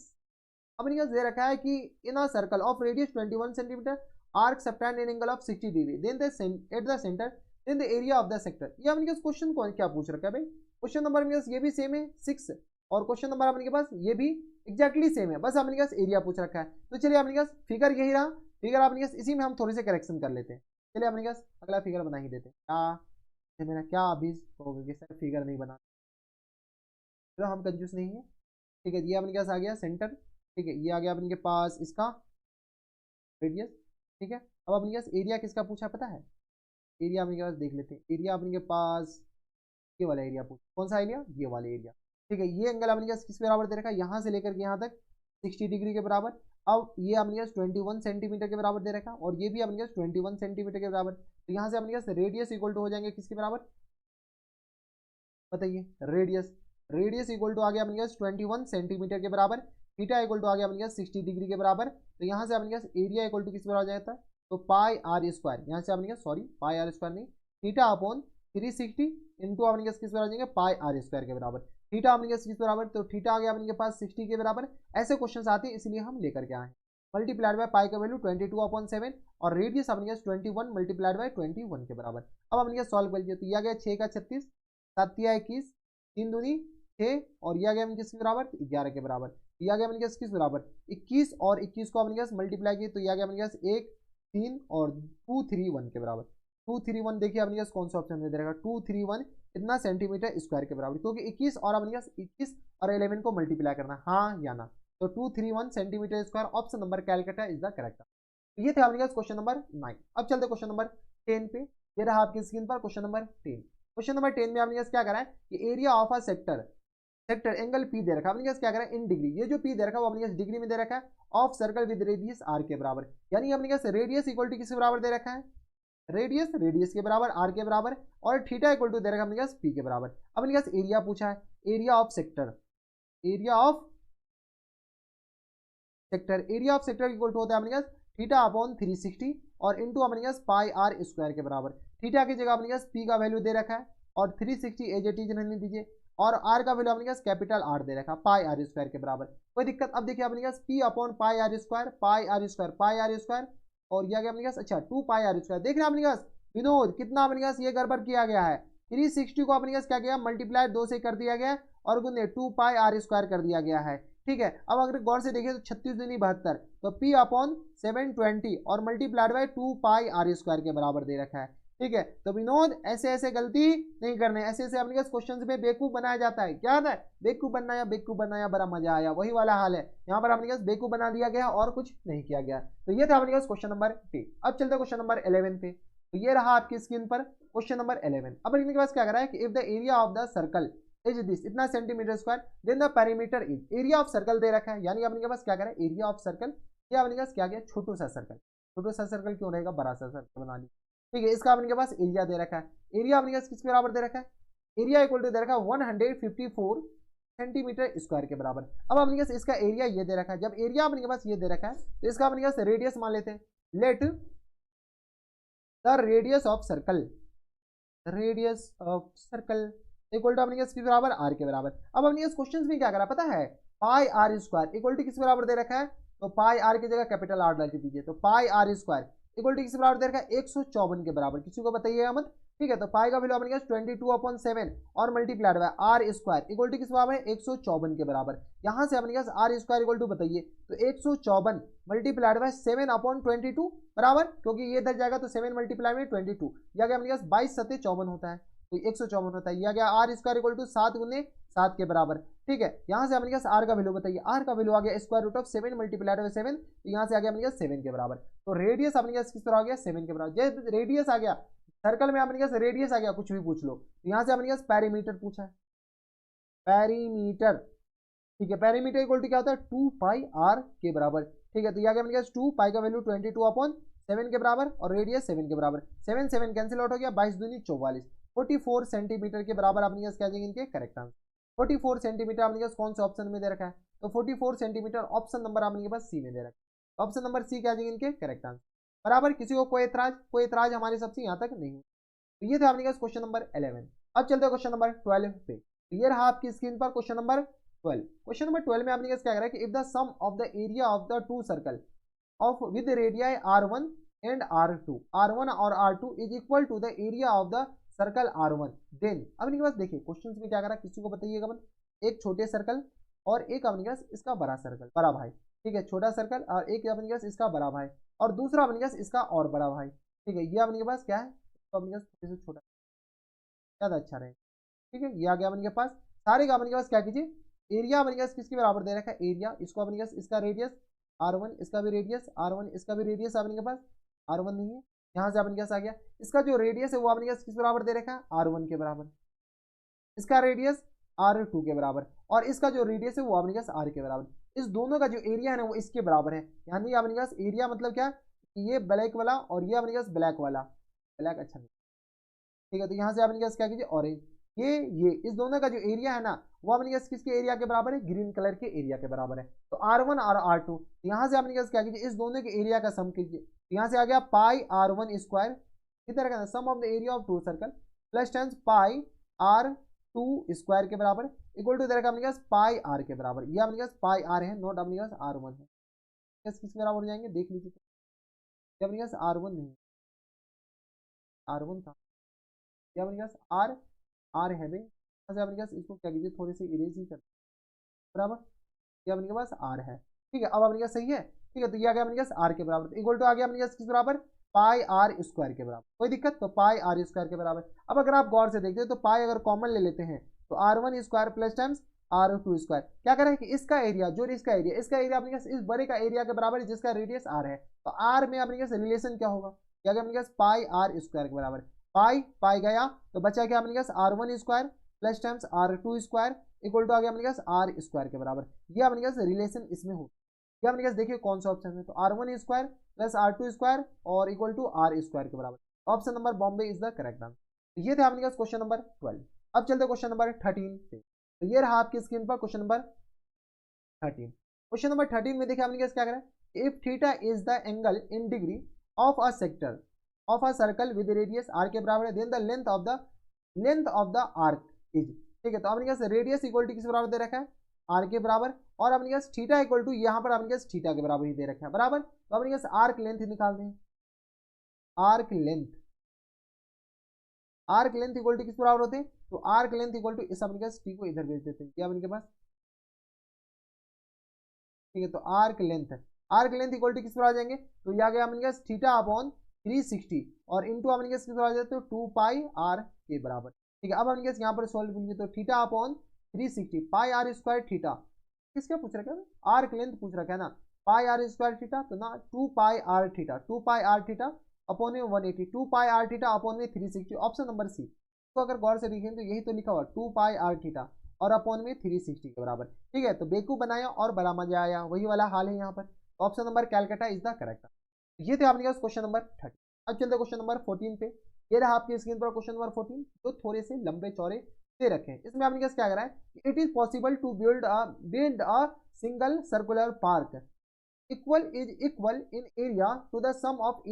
अब दे रखा है कि in a circle of radius 21 centimetre arc subtend an angle of 60 degree then the at the centre then the area of the sector. ये अपने पास क्वेश्चन को क्या पूछ रखा है भाई, क्वेश्चन नंबर अपने पास ये भी सेम है 6 और क्वेश्चन नंबर अपने पास ये भी एक्जैक्टली सेम है, बस अपने पास एरिया पूछ रखा है। तो चलिए अपने पास फिगर यही रहा, फिगर अपने पास इसी में हम थोड़ी से करेक्शन कर लेते हैं। चलिए अपने पास अगला फिगर बना ही देते हैं। क्या मेरा क्या अभी कहोगे सर फिगर नहीं बना, चलो हम कंफ्यूज नहीं है, ठीक है। ये अपने पास आ गया सेंटर, ठीक है, ये आ गया अपने के पास इसका रेडियस, ठीक है। अब अपने पास एरिया किसका पूछा पता है, एरिया अपने के पास देख लेते हैं। एरिया अपने के पास ये वाला एरिया पूछा, कौन सा एरिया, ये वाला एरिया, ठीक है। ये एंगल अपने पास किस बराबर दे रखा है, यहाँ से लेकर के यहाँ तक 60 डिग्री के बराबर। अब ये अपने पास 21 सेंटीमीटर के बराबर दे रखा है और ये भी अपने पास 21 सेंटीमीटर के बराबर। तो यहाँ से अपने पास रेडियस इक्वल टू हो जाएंगे किसके बराबर बताइए, रेडियस, रेडियस इक्वल टू आ गया अपने पास 21 सेंटीमीटर के बराबर, थीटा इक्वल टू आ गया अपने पास 60 डिग्री के बराबर। तो यहाँ से अपने पास एरिया इक्वल टू किस बराबर हो जाता है, तो पाई आर स्क्वायर, यहाँ से अपने पास सॉरी पाई आर स्क्वायर नहीं, थीटा अपॉन 360 इंटू अपने पास किस बराबर आ जाएंगे, पाई आर स्क्वायर के बराबर। थीटा अपने पास किस बराबर, तो थीटा आ गया अपने पास 60 के बराबर। ऐसे क्वेश्चन आते हैं इसलिए हम लेकर के आए। मल्टीप्लाइड बाय पाई का वैल्यू 22/7 और रेडियस अपने पास 21 मल्टीप्लाइड बाय 21 के बराबर। अब अपने पास सॉल्व कर लीजिए, तो यह आ गया 6 का 36, 7 तिया 21, 3 दूनी 6 और यह आ गया किसके बराबर 11 के बराबर। यह आ गया अपने पास किस बराबर 21 और 21 को अपने पास मल्टीप्लाई किए तो यह आ गया अपने पास 1 3 और 231 के बराबर। 231 देखिए अपने पास कौन सा ऑप्शन में दे रहेगा, 231 इतना सेंटीमीटर स्क्वायर के बराबर, क्योंकि 21 और अपने पास 21 और 11 को मल्टीप्लाई करना, हाँ या ना। तो 231 centimetre square option number Calcutta is the correct. ये थे अपने पास क्वेश्चन नंबर 9। अब चलते क्वेश्चन नंबर 10 पे। ये रहा आपकी स्क्रीन पर क्वेश्चन नंबर 10। क्वेश्चन नंबर 10 में आपने क्या करा है कि area of a sector angle P दे रखा है, आपने क्या करा है इन डिग्री, ये जो पी दे रखा है वो अपने डिग्री में दे रखा है, of circle with radius R के बराबर। यानी अपने रेडियस इक्वल टू किसके बराबर दे रखा है, रेडियस रेडियस के बराबर आर के बराबर और थीटा इक्वल टू दे रखा है अपने पी के बराबर। अब अपने एरिया पूछा है, area of sector, area of sector, area of sector equal to होता है अपने थीटा अपॉन 360 और इंटू अपने पाई आर स्क्वायर के बराबर। थीटा की जगह अपने पी का वैल्यू दे रखा है और 360 एज इट इज रहने दीजिए और आर का वैल्यू अपने कैपिटल आर दे रखा है पाई आर स्क्वायर के बराबर। कोई दिक्कत, अब देखिए अपने P upon pi R square, pi R square, pi R square और यह गया अपने अच्छा 2 पाई आर स्क्वायर। देख रहे हैं अपने विनोद कितना अपने ये गड़बड़ किया गया है, 360 को अपने क्या किया मल्टीप्लाई 2 से कर दिया गया और गुने 2 पाई आर स्क्वायर कर दिया गया है, ठीक है। अब अगर गौर से देखिए तो 36 दूनी 72, तो P अपॉन 720 और multiplied by 2 pi R square के बराबर दे रखा है, ठीक है। तो विनोद ऐसे ऐसे गलती नहीं करने, ऐसे ऐसे अपने क्वेश्चन में बेवकूफ बनाया जाता है, क्या है बेवकूफ बनाया, बेवकूफ बनाया बड़ा मजा आया, वही वाला हाल है यहाँ पर अपने बेवकूफ बना दिया गया और कुछ नहीं किया गया। तो ये था अपने क्वेश्चन नंबर 10। अब चलते क्वेश्चन नंबर 11 पे। तो ये रहा आपकी स्क्रीन पर क्वेश्चन नंबर 11। अब इनके पास क्या कर रहा है कि if the area of the circle is this इतना centimetre square then the perimeter is, area of circle दे रखा है, यानी अपने पास क्या करें एरिया ऑफ सर्कल, ये अपने पास क्या गया छोटू सा सर्कल, छोटू सा सर्कल क्यों रहेगा बड़ा सा सर्कल बना ली, ठीक है। इसका अपने पास एरिया दे रखा है, एरिया अपने पास किसके बराबर दे रखा है, एरिया इक्वल टू दे रखा है 154 सेंटीमीटर स्क्वायर के बराबर। अब अपने पास इसका एरिया ये दे रखा है, जब एरिया अपने पास ये दे रखा है तो इसका अपने पास रेडियस मान लेते हैं, let the radius of circle, radius of circle equal to अपने किसके बराबर आर के बराबर। अब हमने इस क्वेश्चन में क्या करा पता है, पाई आर स्क्वायर इक्वल टू किसके बराबर दे रखा है, तो पाई आर की जगह कैपिटल आर डाल के दीजिए, तो पाई आर स्क्वायर इक्वल टू किसके बराबर दे रखा है 154 के बराबर, किसी को बताइए मत, ठीक है। तो पाई का वैल्यू अपने 22/7 और multiplied by R square equal to किस बराबर है 154 के बराबर। यहाँ से अपने आर स्क्वायर इक्वल टू बताइए, तो 154 मल्टीप्लाइड बाय 7/22 बराबर, क्योंकि ये इधर जाएगा तो 7 मल्टीप्लाइड में 22, यह गया अपने 22 7 54 होता है, तो 154 होता है। यह गया आर स्क्वायर इक्वल टू 7 गुने 7 के बराबर, ठीक है। यहाँ से अपने पास आर का वैल्यू बताइए, आर का वैल्यू आ गया square root of 7 multiplied by 7, तो यहाँ से आ गया अपने पास 7 के बराबर। तो रेडियस अपने पास किस तरह आ गया 7 के बराबर, जब रेडियस आ गया सर्कल में अपने पास रेडियस आ गया कुछ भी पूछ लो, तो यहाँ से अपने पास पेरीमीटर पूछा है, पेरीमीटर, ठीक है। पेरीमीटर इक्वल टू क्या होता है 2 पाई आर के बराबर, ठीक है। तो यह आ गया अपने पास 2 पाई का वैल्यू 22/7 के बराबर और रेडियस 7 के बराबर, 7 7 कैंसिल आउट हो गया, 22 दूनी 44, 44 सेंटीमीटर के बराबर अपने पास क्या जाएंगे इनके करेक्ट आंसर। 44 सेंटीमीटर अपने पास कौन से ऑप्शन में दे रखा है, तो 44 सेंटीमीटर ऑप्शन नंबर अपने पास सी में दे रखा है, ऑप्शन नंबर सी क्या जाएंगे इनके करेक्ट आंसर बराबर। किसी को कोई एतराज हमारे सबसे यहाँ तक नहीं। तो ये था अपने पास क्वेश्चन नंबर 11। अब चलते हैं क्वेश्चन नंबर 12 पे। तो ये रहा आपकी स्क्रीन पर क्वेश्चन नंबर 12। क्वेश्चन नंबर 12 में आपने क्या कह रहा है कि if the sum of the area of the two circle of with radii r1 and r1 और r2 is equal to the area of the circle r1 then अपने पास देखिए क्वेश्चन में क्या कह रहा है, किसी को बताइएगा अपन, एक छोटे सर्कल और एक अपने पास इसका बड़ा सर्कल, बड़ा भाई, ठीक है, छोटा सर्कल और एक अपने पास इसका बड़ा भाई और दूसरा अपने पास इसका और बड़ा भाई, ठीक है, ये अपने पास क्या है, तो अपने पास छोटे से छोटा ज्यादा अच्छा रहेगा, ठीक है, ये आ गया अपने पास। सारे का अपने पास क्या कीजिए, एरिया अपने पास किसके बराबर दे रखा है, एरिया, इसको अपने पास इसका रेडियस r1, इसका भी रेडियस r1, इसका भी रेडियस अपने पास r1 नहीं है, यहाँ से अपने पास आ गया, इसका जो रेडियस है वो अपने पास किस बराबर दे रखा है, r1 के बराबर, इसका रेडियस r2 के बराबर और इसका जो रेडियस है वो अपने पास r के बराबर, इस दोनों का जो एरिया है ना वो इसके बराबर है, यानी अपने पास एरिया मतलब क्या, ये ब्लैक वाला और ये अपने पास ब्लैक वाला, ब्लैक अच्छा नहीं, ठीक है, तो यहाँ से अपने पास क्या कीजिए, ऑरेंज, ये इस दोनों का जो एरिया है ना वो अपने पास किसके एरिया के बराबर है, ग्रीन कलर के एरिया के बराबर है, तो r1 और r2, यहाँ से अपने पास क्या कीजिए, इस दोनों के एरिया का सम कीजिए, यहाँ से आ गया पाई r1 स्क्वायर, इधर का sum of the area of two circle plus tens pi r2 square के बराबर इक्वल टू इधर का अपने पास पाई r के बराबर, ये अपने पास पाई r है, नोट अपने पास r1 है, किसके बराबर हो जाएंगे देख लीजिए, ये अपने पास r1 नहीं, r1 था, ये अपने पास r है भाई, यहाँ से अपने पास इसको क्या कीजिए, थोड़े से इरेज ही कर बराबर, ये अपने पास r है, ठीक है, अब अपने पास सही है, ठीक है, तो ये आ गया अपने पास r के बराबर, इक्वल टू आ गया अपने पास किस बराबर, पाई r स्क्वायर के बराबर, कोई दिक्कत, तो पाई r स्क्वायर के बराबर। अब अगर आप गौर से देखते हैं तो पाई अगर कॉमन ले लेते हैं तो r1 square plus times r2 square, क्या करें कि इसका एरिया जो इसका एरिया अपने पास इस बड़े का एरिया के बराबर है जिसका रेडियस r है, तो r में अपने पास रिलेशन क्या होगा, क्या अपने पास पाई r स्क्वायर के बराबर, पाई पाई गया तो बचा क्या अपने पास r1 square plus times r2 square equal to आ गया अपने पास r स्क्वायर के बराबर, ये अपने पास रिलेशन इसमें हो, ये अपने पास देखिए कौन सा ऑप्शन है, तो r1 square plus r2 square और इक्वल टू r स्क्वायर के बराबर, option number Bombay is the correct answer. ये थे अपने पास क्वेश्चन नंबर 12। अब चलते क्वेश्चन नंबर 13 पे, तो ये रहा आपकी स्क्रीन पर क्वेश्चन नंबर 13। क्वेश्चन नंबर 13 में देखिए आपने क्या करा है, if theta is the angle in degree of a sector of a circle with radius r के बराबर है, then the length of the arc is, ठीक है, तो अपने पास रेडियस इक्वल टू किस बराबर दे रखा है, r के बराबर, और अपने पास थीटा इक्वल टू यहाँ पर अपने पास थीटा के बराबर ही दे रखा है बराबर, तो अपने पास आर्क लेंथ निकालते हैं, आर्क लेंथ इक्वल टू किस बराबर होते हैं, तो आर्क लेंथ इक्वल टू इस अपने पास टी को इधर भेज देते हैं, क्या अपने पास, ठीक है, तो आर्क लेंथ इक्वल टू किस पर आ जाएंगे, तो ये आ गया अपने पास थीटा अपॉन 360 और इनटू अपने पास किस पर आ जाते हैं, तो 2 पाई r के बराबर, ठीक है, अब अपने पास यहाँ पर सॉल्व कीजिए, तो थीटा अपॉन 360 पाई r स्क्वायर थीटा, किसका पूछ रखा है, आर्क लेंथ पूछ रखा है ना, पाई r स्क्वायर थीटा, तो ना 2 पाई r थीटा, 2 पाई r थीटा अपॉन में 180, 2 पाई r थीटा अपॉन में 360, ऑप्शन नंबर सी, तो अगर गौर से देखें तो यही तो लिखा हुआ 2 पाई r थीटा और अपॉन में 360 के बराबर, ठीक है, तो बेकूफ बनाया और बड़ा मजा आया, वही वाला हाल है यहाँ पर, option number Calcutta is the correct. ये थे आपके पास क्वेश्चन नंबर 30। अब चलते क्वेश्चन नंबर 14 पे, ये रहा आपकी स्क्रीन पर क्वेश्चन नंबर 14, जो थोड़े से लंबे चौड़े दे रखे हैं, इसमें आपने क्या करा है, it is possible to build a single circular park equal in area to the sum of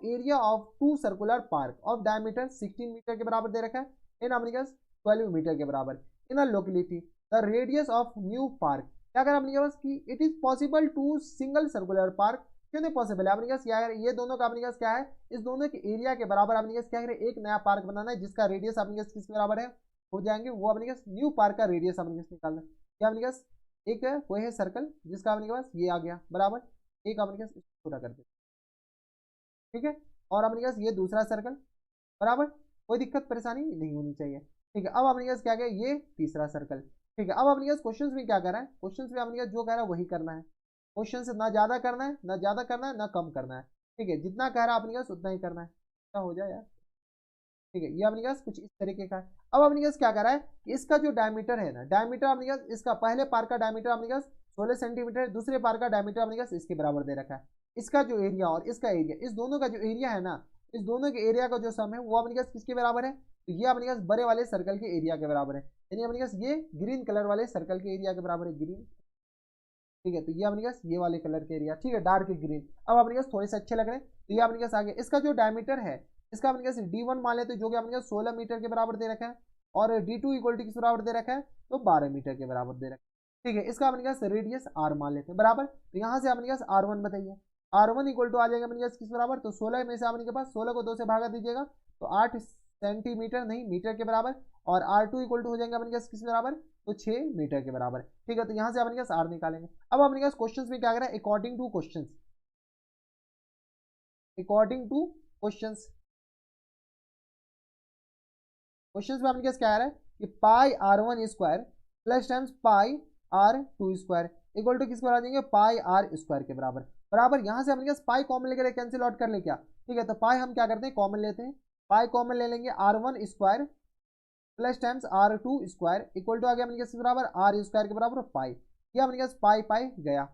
area of two circular park of diameter 16 metre के बराबर दे रखा है, इन अपने 12 मीटर के बराबर, in a locality the radius of new park, क्या करें अपने पास कि it is possible to single circular park, क्यों नहीं पॉसिबल है, अपने पास क्या है, ये दोनों का अपने पास क्या है, इस दोनों के एरिया के बराबर अपने पास क्या है, एक नया पार्क बनाना है जिसका रेडियस अपने पास किसके बराबर है, हो जाएंगे, वो अपने पास न्यू पार्क का रेडियस अपने पास निकालना है, क्या अपने पास एक है वो है सर्कल जिसका अपने पास ये आ गया बराबर, एक अपने पास पूरा कर दे, ठीक है, और अपने पास ये दूसरा सर्कल बराबर, कोई दिक्कत परेशानी नहीं होनी चाहिए, ठीक है, अब अपने पास क्या गया, ये तीसरा सर्कल, ठीक है, अब अपने पास क्वेश्चंस में क्या कर रहा है, क्वेश्चंस में अपने पास जो कह रहा है वही करना है, क्वेश्चन से ना ज्यादा करना है ना कम करना है, ठीक है, जितना कह रहा है अपने पास उतना ही करना है, क्या हो जाए यार, ठीक है, ये अपने पास कुछ इस तरीके का है। अब अपने पास क्या कर रहा है कि इसका जो डायमीटर है ना, डायमीटर अपने पास इसका पहले पार का डायमीटर अपने पास 16 सेंटीमीटर है, दूसरे पार का डायमीटर अपने पास इसके बराबर दे रखा है, इसका जो एरिया और इसका एरिया, इस दोनों का जो एरिया है ना, इस दोनों के एरिया का जो सम है वो अपने पास किसके बराबर है, तो ये अपने पास बड़े वाले सर्कल के एरिया के बराबर है, यानी अपने पास ये ग्रीन कलर वाले सर्कल के एरिया के बराबर है, ग्रीन, ठीक है, तो ये अपने पास ये वाले कलर के एरिया, ठीक है, डार्क ग्रीन, अब अपने पास थोड़े से अच्छे लग रहे हैं, तो ये अपने पास आ गया, इसका जो डायमीटर है इसका अपने पास D1 मान लेते हैं जो कि अपने पास 16 मीटर के बराबर दे रखा है, और D2 इक्वल टू किस बराबर दे रखा है, तो 12 मीटर के बराबर दे रखा है। ठीक है, इसका अपने पास रेडियस R मान लेते हैं बराबर। तो यहाँ से अपने पास R1 बताइए, R1 इक्वल टू आ जाएगा अपने पास किस बराबर, तो 16 में से अपने पास 16 को 2 से भागा दीजिएगा तो 8 सेंटीमीटर नहीं मीटर के बराबर, और R2 इक्वल टू हो जाएगा अपने पास किस बराबर, तो 6 मीटर के बराबर। ठीक है, तो यहाँ से अपने पास R निकालेंगे। अब अपने पास क्वेश्चन में क्या कर रहा है, according to question, according to questions, questions में अपने पास क्या आ रहा है कि pi R1 square plus times pi R2 square equal to किसको बना देंगे, पाई R स्क्वायर के बराबर। बराबर यहाँ से अपने पास पाई कॉमन लेकर कैंसिल आउट कर ले क्या, ठीक है, तो पाई हम क्या करते हैं कॉमन लेते हैं, पाई कॉमन ले लेंगे, R1 square plus times R2 square equal to आ गया अपने पास बराबर R स्क्वायर के बराबर पाई। ये अपने पास पाई पाई गया,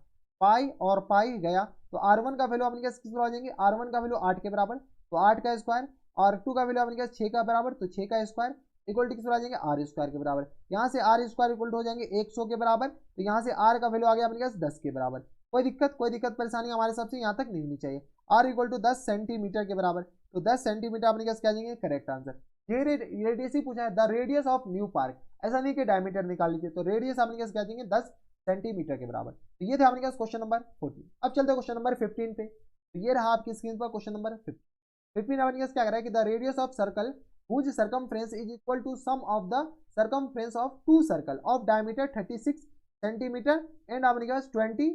पाई और पाई गया, तो R1 का वैल्यू अपने पास किस बराबर आ जाएंगे, R1 का वैल्यू 8 के बराबर, तो 8 का स्क्वायर, और 2 का वैल्यू अपने पास 6 का बराबर, तो 6 का स्क्वायर इक्वल टू किस पर आ जाएंगे, R स्क्वायर के बराबर। यहाँ से R स्क्वायर इक्वल टू हो जाएंगे 100 के बराबर, तो यहाँ से R का वैल्यू आ गया अपने पास 10 के बराबर। कोई दिक्कत परेशानी हमारे सबसे यहाँ तक नहीं होनी चाहिए। R इक्वल टू 10 सेंटीमीटर के बराबर, तो 10 सेंटीमीटर अपने पास क्या जाएंगे, करेक्ट आंसर। ये रेडियस ही पूछा है, the radius of new park, ऐसा नहीं कि डायमीटर निकाल लीजिए, तो रेडियस अपने पास क्या जाएंगे 10 सेंटीमीटर के बराबर। तो ये था अपने पास क्वेश्चन नंबर 14। अब चलते हैं क्वेश्चन नंबर 15 पे। तो ये रहा आपकी स्क्रीन पर क्वेश्चन नंबर 15 अपने पास क्या कर रहा है कि the radius of circle whose circumference is equal to sum of the circumference of two circle of diameter 36 centimetre and अपने पास 20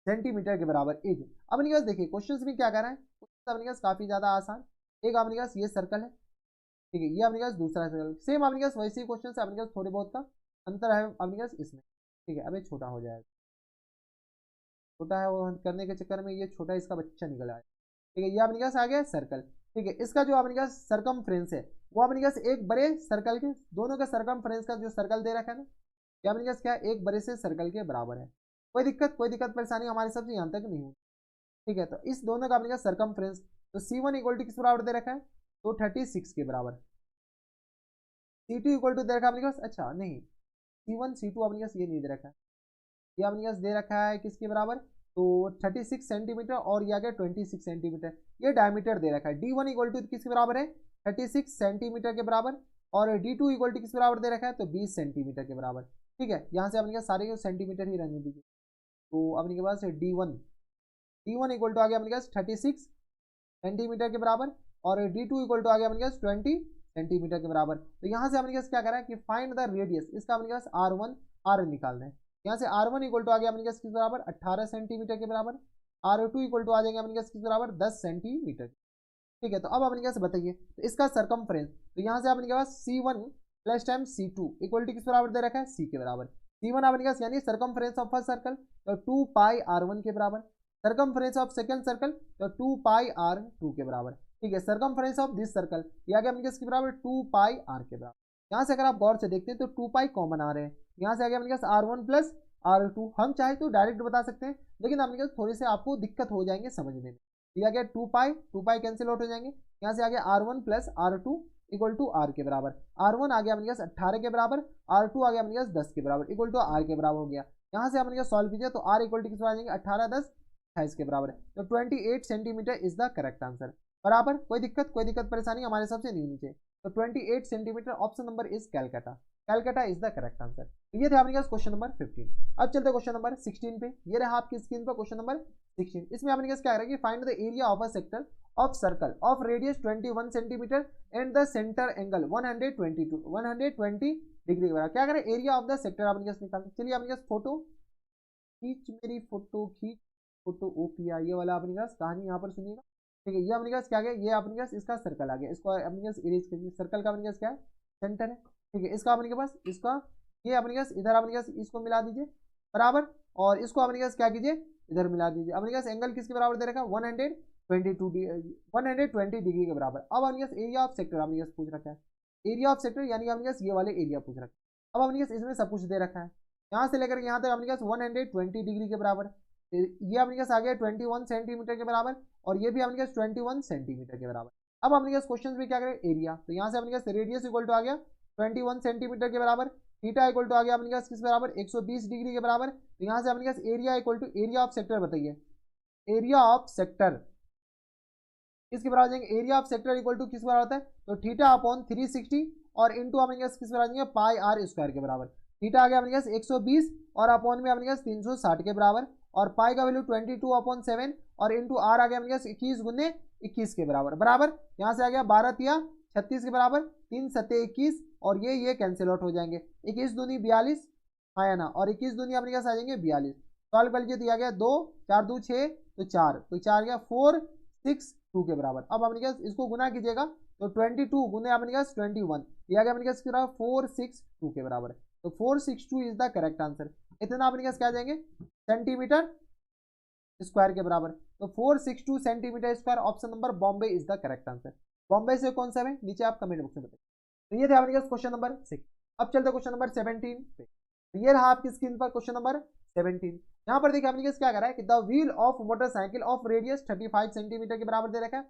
सेंटीमीटर के बराबर इज। अपने पास देखिए क्वेश्चंस में क्या कर रहा है, अपने पास काफी ज्यादा आसान, एक अपने पास ये सर्कल है, ठीक है, ये अपने पास दूसरा सर्कल, सेम अपने पास वैसे ही क्वेश्चन है, अपने पास थोड़े बहुत का अंतर है अपने पास इसमें, ठीक है। अब ये छोटा हो जाएगा, छोटा है वो करने के चक्कर में ये छोटा इसका बच्चा निकल आया, ठीक है। ये अपने पास आ गया सर्कल, ठीक है। इसका जो अपने पास सरकमफ्रेंस है वो अपने पास एक बड़े सर्कल के, दोनों का सरकमफ्रेंस का जो सर्कल दे रखा है ना, ये अपने पास क्या एक बड़े से सर्कल के बराबर है। कोई दिक्कत परेशानी हमारे सबसे यहाँ तक नहीं हुई, ठीक है। तो इस दोनों का अपने पास सरकमफ्रेंस, तो C1 इक्वल टू किस बराबर दे रखा है, तो 36 के बराबर। C2 इक्वल टू दे रखा है अपने पास, अच्छा नहीं, C1 C2 अपने पास ये नहीं दे रखा है, ये अपने पास दे रखा है किसके बराबर, तो 36 सेंटीमीटर, और ये आ गया 26 सेंटीमीटर, ये डायमीटर दे रखा है। D1 इक्वल टू किसके बराबर है, 36 सेंटीमीटर के बराबर, और D2 इक्वल टू किस बराबर दे रखा है, तो 20 सेंटीमीटर के बराबर, ठीक है। यहाँ से अपने पास सारे सेंटीमीटर ही रहने दीजिए, तो अपने के पास D1 इक्वल टू आ गया अपने पास 36 सेंटीमीटर के बराबर, और D2 इक्वल टू आ गया अपने पास 20 सेंटीमीटर के बराबर। तो यहाँ से अपने पास क्या करा है कि फाइंड द रेडियस, इसका अपने पास R निकाल रहे हैं। यहाँ से R1 इक्वल टू आ गया अपने पास किस बराबर, 18 सेंटीमीटर के बराबर, R2 इक्वल टू आ जाएंगे अपने पास किस बराबर, 10 सेंटीमीटर, ठीक है। तो अब अपने पास बताइए तो इसका सरकमफ्रेंस, तो यहाँ से अपने के पास C1 plus time C2 equal to किस बराबर दे रखा है, C के बराबर। C1 अपने पास यानी सरकमफ्रेंस ऑफ फर्स्ट सर्कल, तो 2 पाई R1 के बराबर, सरकमफ्रेंस ऑफ सेकंड सर्कल, तो 2 पाई R2 के बराबर, ठीक है। सरकमफ्रेंस ऑफ दिस सर्कल ये आ गया अपने किसके बराबर, 2 पाई R के बराबर। यहाँ से अगर आप गौर से देखते हैं तो 2 पाई कॉमन आ रहे हैं, यहाँ से आ गया अपने पास R1 प्लस R2, हम चाहे तो डायरेक्ट बता सकते हैं, लेकिन अपने पास थोड़ी से आपको दिक्कत हो जाएंगे समझने में। ये आ गया 2 पाई कैंसिल आउट हो जाएंगे, यहाँ से आ गया R1 plus R2 equal to R के बराबर। R1 आ गया अपने पास 18 के बराबर, R2 आ गया अपने पास 10 के बराबर इक्वल टू R के बराबर हो गया। यहाँ से अपने पास सॉल्व कीजिए तो R इक्वल टू किस आ जाएंगे, 18 10 28 के बराबर, तो 28 centimetre is the correct answer. बराबर, कोई दिक्कत परेशानी हमारे सबसे नहीं नीचे, तो 28 centimetre option number is Calcutta is the correct answer. तो ये था आपके पास क्वेश्चन नंबर 15। अब चलते हैं क्वेश्चन नंबर 16 पे। ये रहा आपकी स्क्रीन पर क्वेश्चन नंबर 16। इसमें आपने क्या करेंगे, find the area of a sector of circle of radius 21 centimetre and the centre angle 120 degree के बराबर। क्या करें, एरिया ऑफ द सेक्टर आपने क्या निकालना। चलिए आपने फोटो खींच, मेरी फोटो खींच, फोटो OPI ये वाला अपने पास कहानी यहाँ पर सुनिएगा, ठीक है। ये अपने पास क्या गया, ये अपने पास इसका सर्कल आ गया, इसको अपने पास इरेज करिए। सर्कल का अपने पास क्या है, सेंटर है, ठीक है। इसका अपने के पास इसका ये अपने पास इधर अपने पास इसको मिला दीजिए बराबर, और इसको अपने पास क्या कीजिए, इधर मिला दीजिए। अपने पास एंगल किसके बराबर दे रखा है, 120 डिग्री के बराबर। अब अपने पास एरिया ऑफ सेक्टर अपने पास पूछ रखा है, एरिया ऑफ सेक्टर यानी अपने पास ये वाले एरिया पूछ रखा है। अब अपने पास इसमें सब कुछ दे रखा है, यहाँ से लेकर यहाँ तक अपने पास 120 डिग्री के बराबर। ये अपने पास आ गया 21 सेंटीमीटर के बराबर, और ये भी अपने पास 21 सेंटीमीटर के बराबर। अब अपने पास क्वेश्चन में क्या करें, एरिया, तो यहाँ से अपने पास रेडियस इक्वल टू आ गया 21 सेंटीमीटर के बराबर, थीटा इक्वल टू आ गया अपने पास किस बराबर, 120 डिग्री के बराबर। तो यहाँ से अपने पास area equal to area of sector बताइए, एरिया ऑफ सेक्टर किसके बराबर आ जाएंगे, area of sector equal to किस बराबर होता है, तो थीटा अपॉन 360 और इंटू अपने पास किस बराबर आ जाएंगे, पाई आर स्क्वायर के बराबर। थीटा आ गया अपने पास 120 और अपॉन में अपने पास 360 के बराबर, और पाई का वैल्यू 22 अपॉन 7 और इंटू आर आ गया अपने पास 21 गुने 21 के बराबर। बराबर यहाँ से आ गया 12 तिया 36 के बराबर, 3 सत्ते 21 और ये कैंसिल आउट हो जाएंगे। 21 दूनी 42 आया ना, और 21 दूनी अपने पास आ जाएंगे 42। सॉल्व कर लीजिए, दिया गया 2 4 2 6 तो 4 तो 4 गया 4 6 2 के बराबर। अब अपने पास इसको गुना कीजिएगा तो 22 गुने अपने पास 21 दिया गया अपने पास 462 के बराबर। तो 462 इज द करेक्ट आंसर। इतना अपने पास क्या आ जाएंगे, सेंटीमीटर स्क्वायर के बराबर। तो 462 centimetre square, option number Bombay is the correct answer. Bombay से कौन सा है नीचे आप कमेंट बॉक्स में बताइए। तो ये थे अपने पास क्वेश्चन नंबर 6। अब चलते क्वेश्चन नंबर 17 पे। तो ये रहा आपकी स्क्रीन पर क्वेश्चन नंबर 17। यहाँ पर देखिए अपने क्या करा है कि the wheel of motorcycle of radius 35 centimetre के बराबर दे रखा है।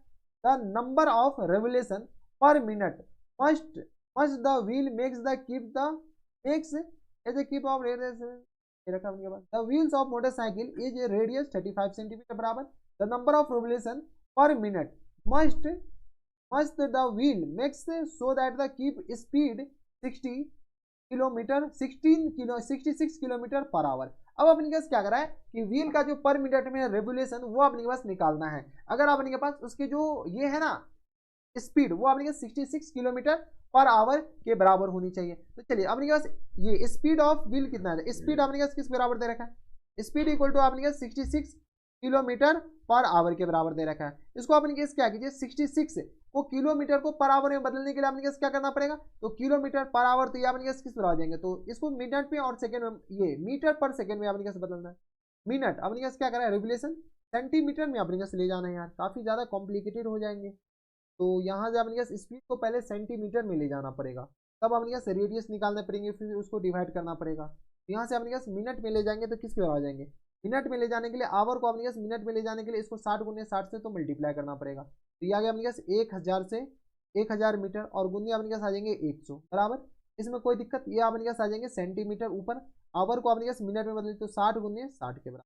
The number of revolution per minute must the wheel makes the keep the makes as a keep of radius रखा अपने पास। The wheels of motorcycle is radius 35 centimetre बराबर। The number of revolution per minute must the wheel makes so that the keep speed 66 kilometre per hour. अब अपने पास क्या करा है कि व्हील का जो पर मिनट में रेवोल्यूशन वो अपने पास निकालना है। अगर अपने पास उसके जो ये है ना स्पीड वो अपने पास 66 किलोमीटर पर आवर के बराबर होनी चाहिए। तो चलिए अपने पास ये स्पीड ऑफ व्हील कितना है, स्पीड अपने पास किस बराबर दे रखा है, स्पीड इक्वल टू अपने पास 66 किलोमीटर पर आवर के बराबर दे रखा है। इसको अपने केस क्या कीजिए, 66 को किलोमीटर को पर आवर में बदलने के लिए अपने केस क्या करना पड़ेगा, तो किलोमीटर पर आवर तो ये अपने केस किस पर आ जाएंगे, तो इसको मिनट में और सेकंड में, ये मीटर पर सेकंड में अपने केस बदलना है। मिनट अपने केस क्या करा है, रेवोल्यूशन सेंटीमीटर में अपने केस ले जाना है यार, काफी ज्यादा कॉम्प्लिकेटेड हो जाएंगे। तो यहाँ से अपने केस स्पीड को पहले सेंटीमीटर में ले जाना पड़ेगा, तब अपने केस रेडियस निकालने पड़ेंगे, फिर उसको डिवाइड करना पड़ेगा। यहाँ से अपने केस मिनट में ले जाएंगे तो किस पे आ जाएंगे, मिनट में ले जाने के लिए आवर को अपने मिनट में ले जाने के लिए इसको 60 गुने 60 से तो मल्टीप्लाई करना पड़ेगा। तो ये आ गया अपने 1000 से 1000 मीटर और गुने अपने आ जाएंगे 100 बराबर। इसमें कोई दिक्कत, ये अपने आ जाएंगे सेंटीमीटर ऊपर, आवर को अपने मिनट में बदले तो 60 गुने 60 के बराबर।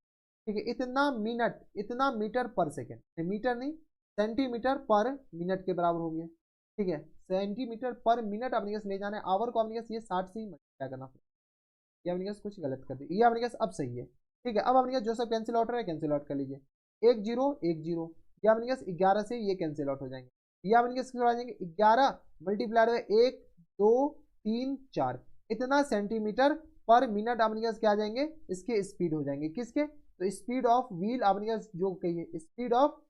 ठीक है, इतना मिनट इतना मीटर पर सेकेंड, मीटर नहीं सेंटीमीटर पर मिनट के बराबर हो गया। ठीक है, सेंटीमीटर पर मिनट अपने ले जाना है, आवर को अपने ये 60 से ही मल्टीप्लाई करना पड़ेगा। ये अपने कुछ गलत कर दी, ये अपने अब सही है। ठीक है, अब अपने जो सब कैंसिल आउट है कैंसिल आउट कर लीजिए, 1 0 1 0, ये अपने 11 से ये कैंसिल आउट हो जाएंगे। ये अपने आ जाएंगे 11 मल्टीप्लाइड बाय 1 2 3 4, इतना सेंटीमीटर पर मिनट अपने क्या आ जाएंगे, इसके स्पीड हो जाएंगे, किसके, तो स्पीड ऑफ व्हील अपने जो कहिए स्पीड ऑफ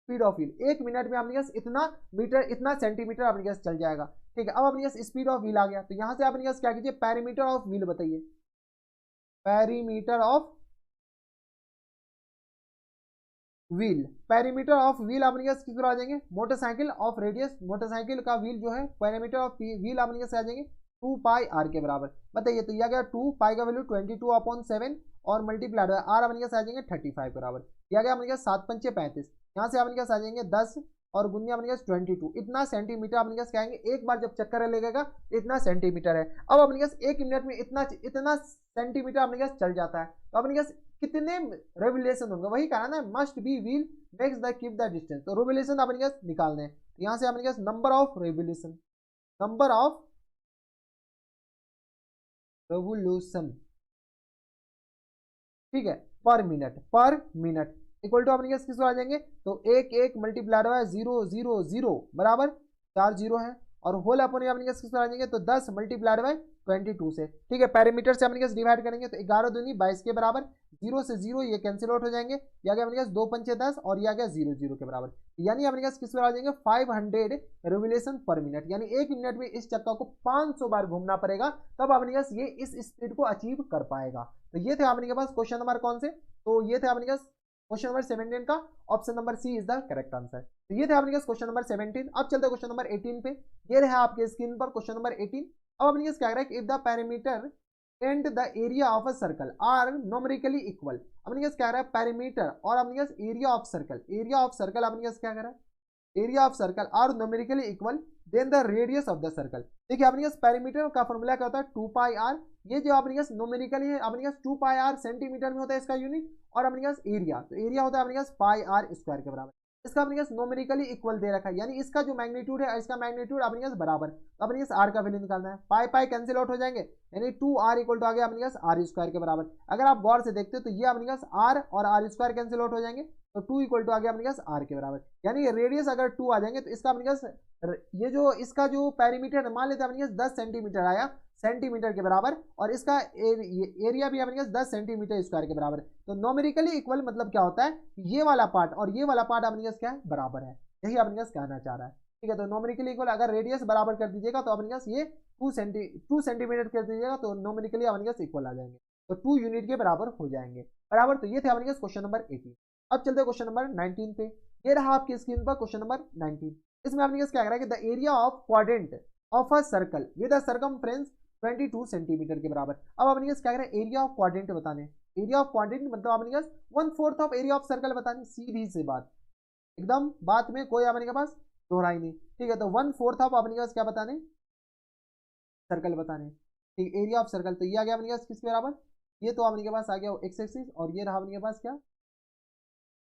व्हील 1 मिनट में अपने इतना मीटर इतना सेंटीमीटर अपने चल जाएगा। ठीक है, अब अपने स्पीड ऑफ व्हील आ गया, तो यहां से अपने क्या कीजिए, पेरीमीटर ऑफ व्हील बताइए, perimeter of wheel, perimeter of wheel अपने किस पर आ जाएंगे, मोटरसाइकिल ऑफ रेडियस, मोटरसाइकिल का व्हील जो है पेरीमीटर ऑफ व्हील अपने से आ जाएंगे 2 पाई आर के बराबर। बताइए, तो यह गया 2 पाई का वैल्यू 22/7 और मल्टीप्लाइड आर अपने से आ जाएंगे 35 के बराबर। यह गया अपने 7 पंचे 35, यहाँ से अपने आ जाएंगे 10 और गुन्या अपने 22, इतना सेंटीमीटर अपने क्या आएंगे, एक बार जब चक्कर लगेगा इतना सेंटीमीटर है। अब अपने 1 मिनट में इतना सेंटीमीटर अपने चल जाता है, तो अपने कितने रेवोल्यूशन होंगे, वही कहा ना, must be wheel makes the keep the distance, तो रेवोल्यूशन अपने निकालने हैं। तो यहाँ से अपने number of revolution, number of revolution, ठीक है, पर मिनट इक्वल टू अपने किसको आ जाएंगे, तो 1 1 मल्टीप्लाइड हुआ है 0 0 0 बराबर 4 0 है, और होल अपने अपने किसको आ जाएंगे, तो 10 मल्टीप्लाइड बाय 22 से। ठीक है, पैरामीटर से अपने डिवाइड करेंगे तो 11 दूनी 22 के बराबर, 0 से 0 ये कैंसिल आउट हो जाएंगे, या गया अपने 2 पंचे 10 और यह गया 0 0 के बराबर, यानी अपने किसको आ जाएंगे 500 रेवोल्यूशन पर मिनट, यानी 1 मिनट में इस चक्का को 500 बार घूमना पड़ेगा, तब अपने ये इस स्पीड को अचीव कर पाएगा। तो ये थे अपने पास क्वेश्चन नंबर कौन से, तो ये थे अपने क्वेश्चन नंबर 17 का option number C is the correct answer. तो ये थे आपके क्वेश्चन नंबर 17। अब चलते हैं क्वेश्चन नंबर 18 पे। ये रहा आपके स्क्रीन पर क्वेश्चन नंबर 18। अब अपने क्या कह रहा है कि if the perimeter and the area of a circle are numerically equal, अपने क्या कह रहा है पेरीमीटर और अपने area of circle, area of circle अपने क्या कह रहा है, area of circle are numerically equal then the radius of the circle. देखिए अपने पेरीमीटर का फॉर्मूला क्या होता है 2 पाई आर, ये जो अपने न्यूमेरिकली है अपने 2 पाई आर सेंटीमीटर में होता है इसका यूनिट, और अपने पास एरिया, तो एरिया होता है अपने पास पाई आर स्क्वायर के बराबर। इसका अपने पास नोमेरिकली इक्वल दे रखा है, यानी इसका जो मैग्नीट्यूड है इसका मैग्नीट्यूड अपने पास बराबर, तो अपने पास आर का वैल्यू निकालना है। पाई पाई कैंसिल आउट हो जाएंगे, यानी 2r इक्वल टू आ गया अपने पास आर स्क्वायर के बराबर। अगर आप गौर से देखते हो तो ये अपने पास आर और आर स्क्वायर कैंसिल आउट हो जाएंगे, तो 2 इक्वल टू आ गया अपने पास आर के बराबर। यानी रेडियस अगर 2 आ जाएंगे तो इसका अपने पास ये जो इसका जो पेरीमीटर मान लेते हैं अपने पास 10 सेंटीमीटर आया, सेंटीमीटर के बराबर, और इसका एरिया भी अपने पास 10 सेंटीमीटर स्क्वायर के बराबर। तो नॉमेरिकली इक्वल मतलब क्या होता है, ये वाला पार्ट और ये वाला पार्ट अपने पास क्या है, बराबर है, यही अपने पास कहना चाह रहा है। ठीक है, तो नॉमेरिकली इक्वल अगर रेडियस बराबर कर दीजिएगा तो अपने पास ये 2 सेंटीमीटर कर दीजिएगा तो नॉमेरिकली अपने पास इक्वल आ जाएंगे, तो 2 यूनिट के बराबर हो जाएंगे बराबर। तो ये थे अपने पास क्वेश्चन नंबर 18। अब चलते हैं क्वेश्चन नंबर 19 पे। ये रहा आपकी स्क्रीन पर क्वेश्चन नंबर 19। इसमें अपने पास क्या कह रहा है कि the area of quadrant of a circle with a circumference 22 centimetre के बराबर। अब अपने पास क्या कह रहा है, एरिया ऑफ क्वाड्रेंट बताने। एरिया ऑफ क्वाड्रेंट मतलब अपने पास 1/4 ऑफ एरिया ऑफ सर्कल बताने, सीधी सी बात, एकदम बात में कोई अपने के पास दोहराई नहीं। ठीक है, तो 1/4 ऑफ अपने पास क्या बताने, सर्कल बताने। ठीक, एरिया ऑफ सर्कल, तो ये आ गया अपने पास किसके बराबर, ये तो अपने के पास आ गया एक्स एक्सिस, और ये रहा अपने के पास क्या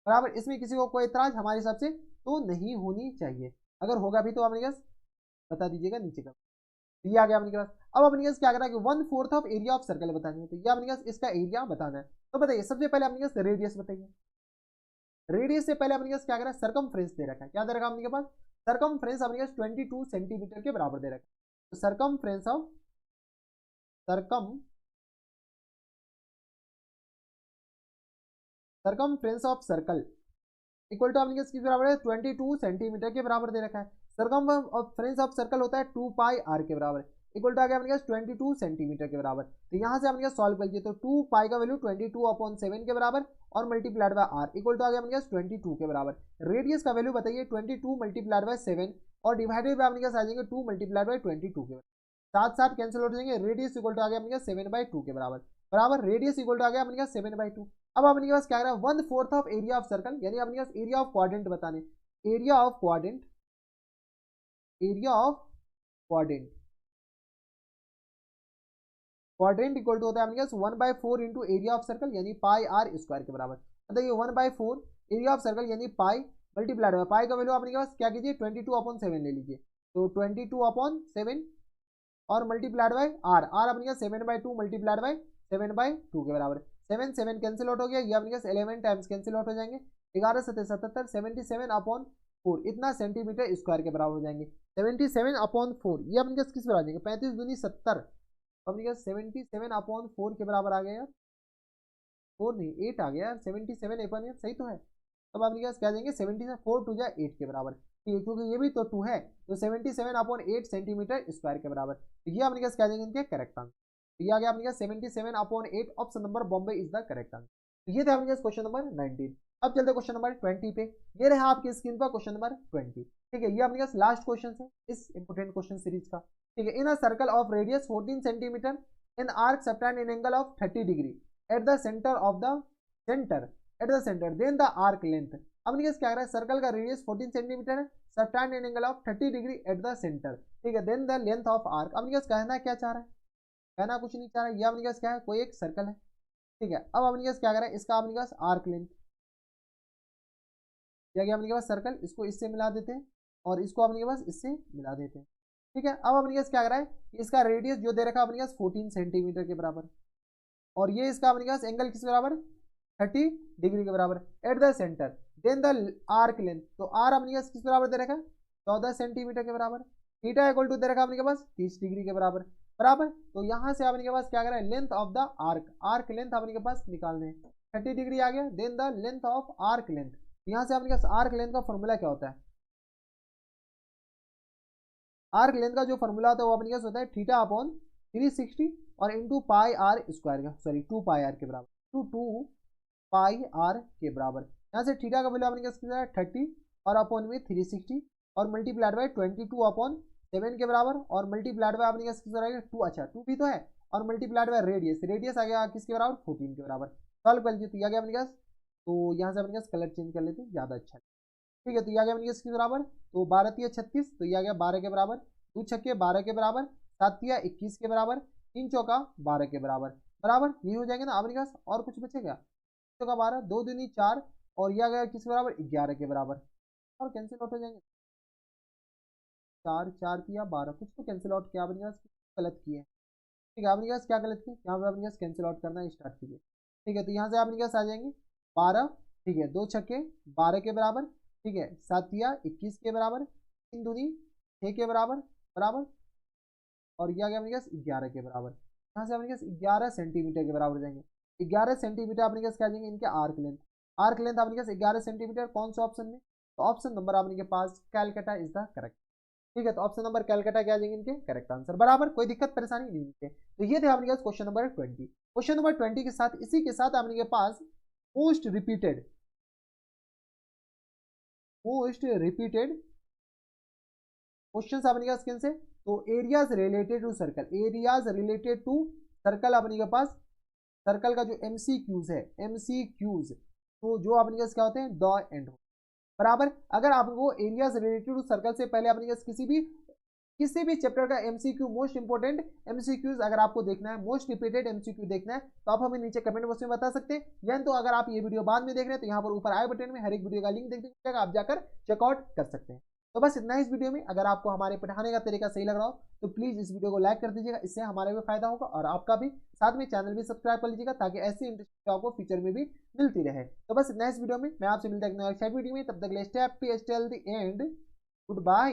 बराबर। इसमें किसी को कोई एतराज हमारे हिसाब से तो नहीं होनी चाहिए, अगर होगा भी तो अपने पास बता दीजिएगा नीचे का। ये आ गया अपने पास। अब अपने पास क्या करना है कि 1/4 ऑफ एरिया ऑफ सर्कल बतानी है, तो ये अपने पास इसका एरिया बताना है। तो बताइए सबसे पहले अपने पास रेडियस बताइए। रेडियस से पहले अपने पास क्या करा है, सर्कमफ्रेंस दे रखा है। क्या दे रखा है अपने पास, सर्कमफ्रेंस अपने पास 22 सेंटीमीटर के बराबर दे रखा है। तो circumference of circle equal to अपने पास किस बराबर है, 22 सेंटीमीटर के बराबर दे रखा है। सर्कमफ्रेंस ऑफ सर्कल होता है 2 पाई आर के बराबर, इक्वल टू आ गया अपने पास 22 सेंटीमीटर के बराबर। तो यहाँ से अपने पास सॉल्व कर लीजिए, तो 2 पाई का वैल्यू 22/7 के बराबर और multiplied by R equal to आ गया अपने पास 22 के बराबर। रेडियस का वैल्यू बताइए 22 मल्टीप्लाइड बाय 7 और डिवाइडेड बाय अपने पास आ जाएंगे 2 मल्टीप्लाइड बाय 22 के बराबर। साथ साथ कैंसिल हो जाएंगे, रेडियस इक्वल टू आ गया अपने पास 7/2 के बराबर बराबर। रेडियस इक्वल टू आ गया अपने पास 7/2। अब अपने पास क्या है 1/4 ऑफ एरिया ऑफ सर्कल, यानी अपने पास एरिया ऑफ क्वाड्रेंट बताने। Area of quadrant quadrant equal to होता है अपने पास 1/4 इंटू एरिया ऑफ सर्कल यानी पाई आर स्क्वायर के बराबर। मतलब ये 1/4 एरिया ऑफ सर्कल यानी पाई मल्टीप्लाइड बाय पाई का वैल्यू अपने पास क्या कीजिए 22/7 ले लीजिए, तो 22/7 और मल्टीप्लाइड बाय आर, आर अपने पास 7/2 मल्टीप्लाइड बाय 7/2 के बराबर। 7 7 कैंसिल आउट हो गया, ये अपने पास 11 टाइम्स कैंसिल आउट हो जाएंगे, 11 7 77 77/4 इतना सेंटीमीटर स्क्वायर के बराबर हो जाएंगे। 77/4 ये अपने पास किस बराबर आ जाएंगे, 35 दूनी 70, अपने पास 77/4 के बराबर आ गया यार, 4 नहीं 8 आ गया यार, 77 अपन यार सही तो है। अब अपने पास क्या देंगे 74 टू जा 8 के बराबर, ठीक है क्योंकि ये भी तो 2 है, तो 77/8 सेंटीमीटर स्क्वायर के बराबर। तो ये अपने पास क्या देंगे इनके करेक्ट आंसर, तो ये आ गया अपने पास 77/8, option number Bombay is the correct answer. तो ये था अपने पास क्वेश्चन नंबर 19। अब चलते क्वेश्चन नंबर 20 पे। ये रहा आपकी स्क्रीन पर क्वेश्चन नंबर 20। ठीक है, ये अपने पास लास्ट क्वेश्चन है इस इंपोर्टेंट क्वेश्चन सीरीज का। ठीक है, in a circle of radius 14 centimetre an arc subtend an angle of 30 degree at the centre then the arc length. अपने पास क्या कर रहा है, सर्कल का रेडियस 14 सेंटीमीटर है, subtend an angle of 30 degree at the centre. ठीक है, then the length of arc. अपने पास कहना क्या चाह रहा है, कहना कुछ नहीं चाह रहा है, ये अपने पास क्या है कोई एक सर्कल है। ठीक है, अब अपने पास क्या कर रहा है, इसका अपने पास आर्क लेंथ क्या गया अपने पास सर्कल, इसको इससे मिला देते हैं और इसको अपने पास इससे मिला देते हैं। ठीक है, अब अपने पास क्या कर रहा है, इसका रेडियस जो दे रखा है अपने पास 14 सेंटीमीटर के बराबर, और ये इसका अपने पास एंगल किस बराबर 30 डिग्री के बराबर at the centre, then the arc length. तो आर अपने पास किस बराबर दे रखा है 14 सेंटीमीटर के बराबर, थीटा इक्वल टू दे रखा है अपने पास 30 डिग्री के बराबर बराबर। तो यहाँ से अपने के पास क्या कर रहा है, length of the arc length अपने के पास निकालने हैं, 30 डिग्री आ गया, then the length of arc length. यहाँ से अपने पास आर्क लेंथ का फॉर्मूला क्या होता है, आर्क लेंथ का जो फॉर्मूला होता है वो अपने पास होता है θ/360 और इंटू पाई आर स्क्वायर का, सॉरी 2 पाई आर के बराबर, 2 पाई आर के बराबर। यहाँ से थीटा का वैल्यू अपने पास कितना है 30 और अपॉन में 360 और मल्टीप्लाइड बाय 22/7 के बराबर और मल्टीप्लाइड बाय अपने पास किस बराबर 2, अच्छा 2 भी तो है, और मल्टीप्लाइड बाय रेडियस आ गया किसके बराबर 14 के बराबर। सॉल्व कर लीजिए तो आ गया अपने पास, तो यहाँ से अपने पास कलर चेंज कर लेते हैं ज़्यादा अच्छा है। ठीक है, तो ये आ गया अपने किसके बराबर, तो 12 3 36, तो ये आ गया 12 के बराबर, 2 छक्के 12 के बराबर, 7 3 21 के बराबर, 3 चौका 12 के बराबर बराबर, ये हो जाएंगे ना अपने पास, और कुछ बचेगा का 12, 2 दूनी 4 और ये आ गया किस बराबर 11 के बराबर, और कैंसिल आउट हो जाएंगे। 4 4 किया 12, कुछ तो कैंसिल आउट किया आपने, गलत किए। ठीक है, आपने क्या क्या गलत किया, यहाँ पे आपने कैंसिल आउट करना स्टार्ट कीजिए। ठीक है, तो यहाँ से आपने क्या आ जाएंगे 12। ठीक है, 2 छक्के 12 के बराबर। ठीक है, 7 तिया 21 के बराबर, 3 दूनी 6 के बराबर बराबर, और ये आ गया अपने पास 11 के बराबर। यहाँ से अपने पास 11 सेंटीमीटर के बराबर हो जाएंगे। 11 सेंटीमीटर अपने पास क्या आ जाएंगे इनके आर्क लेंथ। आर्क लेंथ अपने पास 11 सेंटीमीटर, कौन सा ऑप्शन में, तो ऑप्शन नंबर आपने के पास कैलकाटा इज द करेक्ट। ठीक है, तो ऑप्शन नंबर कैलकाटा क्या आ जाएंगे इनके करेक्ट आंसर, बराबर, कोई दिक्कत परेशानी नहीं होती। तो ये थे आपने के पास क्वेश्चन नंबर 20। क्वेश्चन नंबर 20 के साथ इसी के साथ आपने के पास मोस्ट रिपीटेड क्वेश्चन अपने पास किन से, तो areas related to circle, areas related to circle अपने के पास, सर्कल का जो एमसीक्यूज है, एमसीक्यूज तो जो अपने पास क्या होते हैं द एंड बराबर। अगर आपको एरियाज रिलेटेड टू सर्कल से पहले अपने पास किसी भी चैप्टर का एमसीक्यू, मोस्ट इंपोर्टेंट एमसीक्यूज अगर आपको देखना है, मोस्ट रिपीटेड एमसीक्यू देखना है, तो आप हमें नीचे कमेंट बॉक्स में बता सकते हैं, या तो अगर आप ये वीडियो बाद में देख रहे हैं तो यहाँ पर ऊपर आई बटन में हर एक वीडियो का लिंक देख दीजिएगा, आप जाकर चेकआउट कर सकते हैं। तो बस इतना इस वीडियो में, अगर आपको हमारे पढ़ाने का तरीका सही लग रहा हो तो प्लीज इस वीडियो को लाइक कर दीजिएगा, इससे हमारा भी फायदा होगा और आपका भी। साथ में चैनल भी सब्सक्राइब कर लीजिएगा ताकि ऐसी इंटरेस्टिंग आपको फ्यूचर में भी मिलती रहे। तो बस इतना इस वीडियो में, मैं आपसे मिलता है नेक्स्ट वीडियो में, तब तक stay happy, stay healthy and good bye.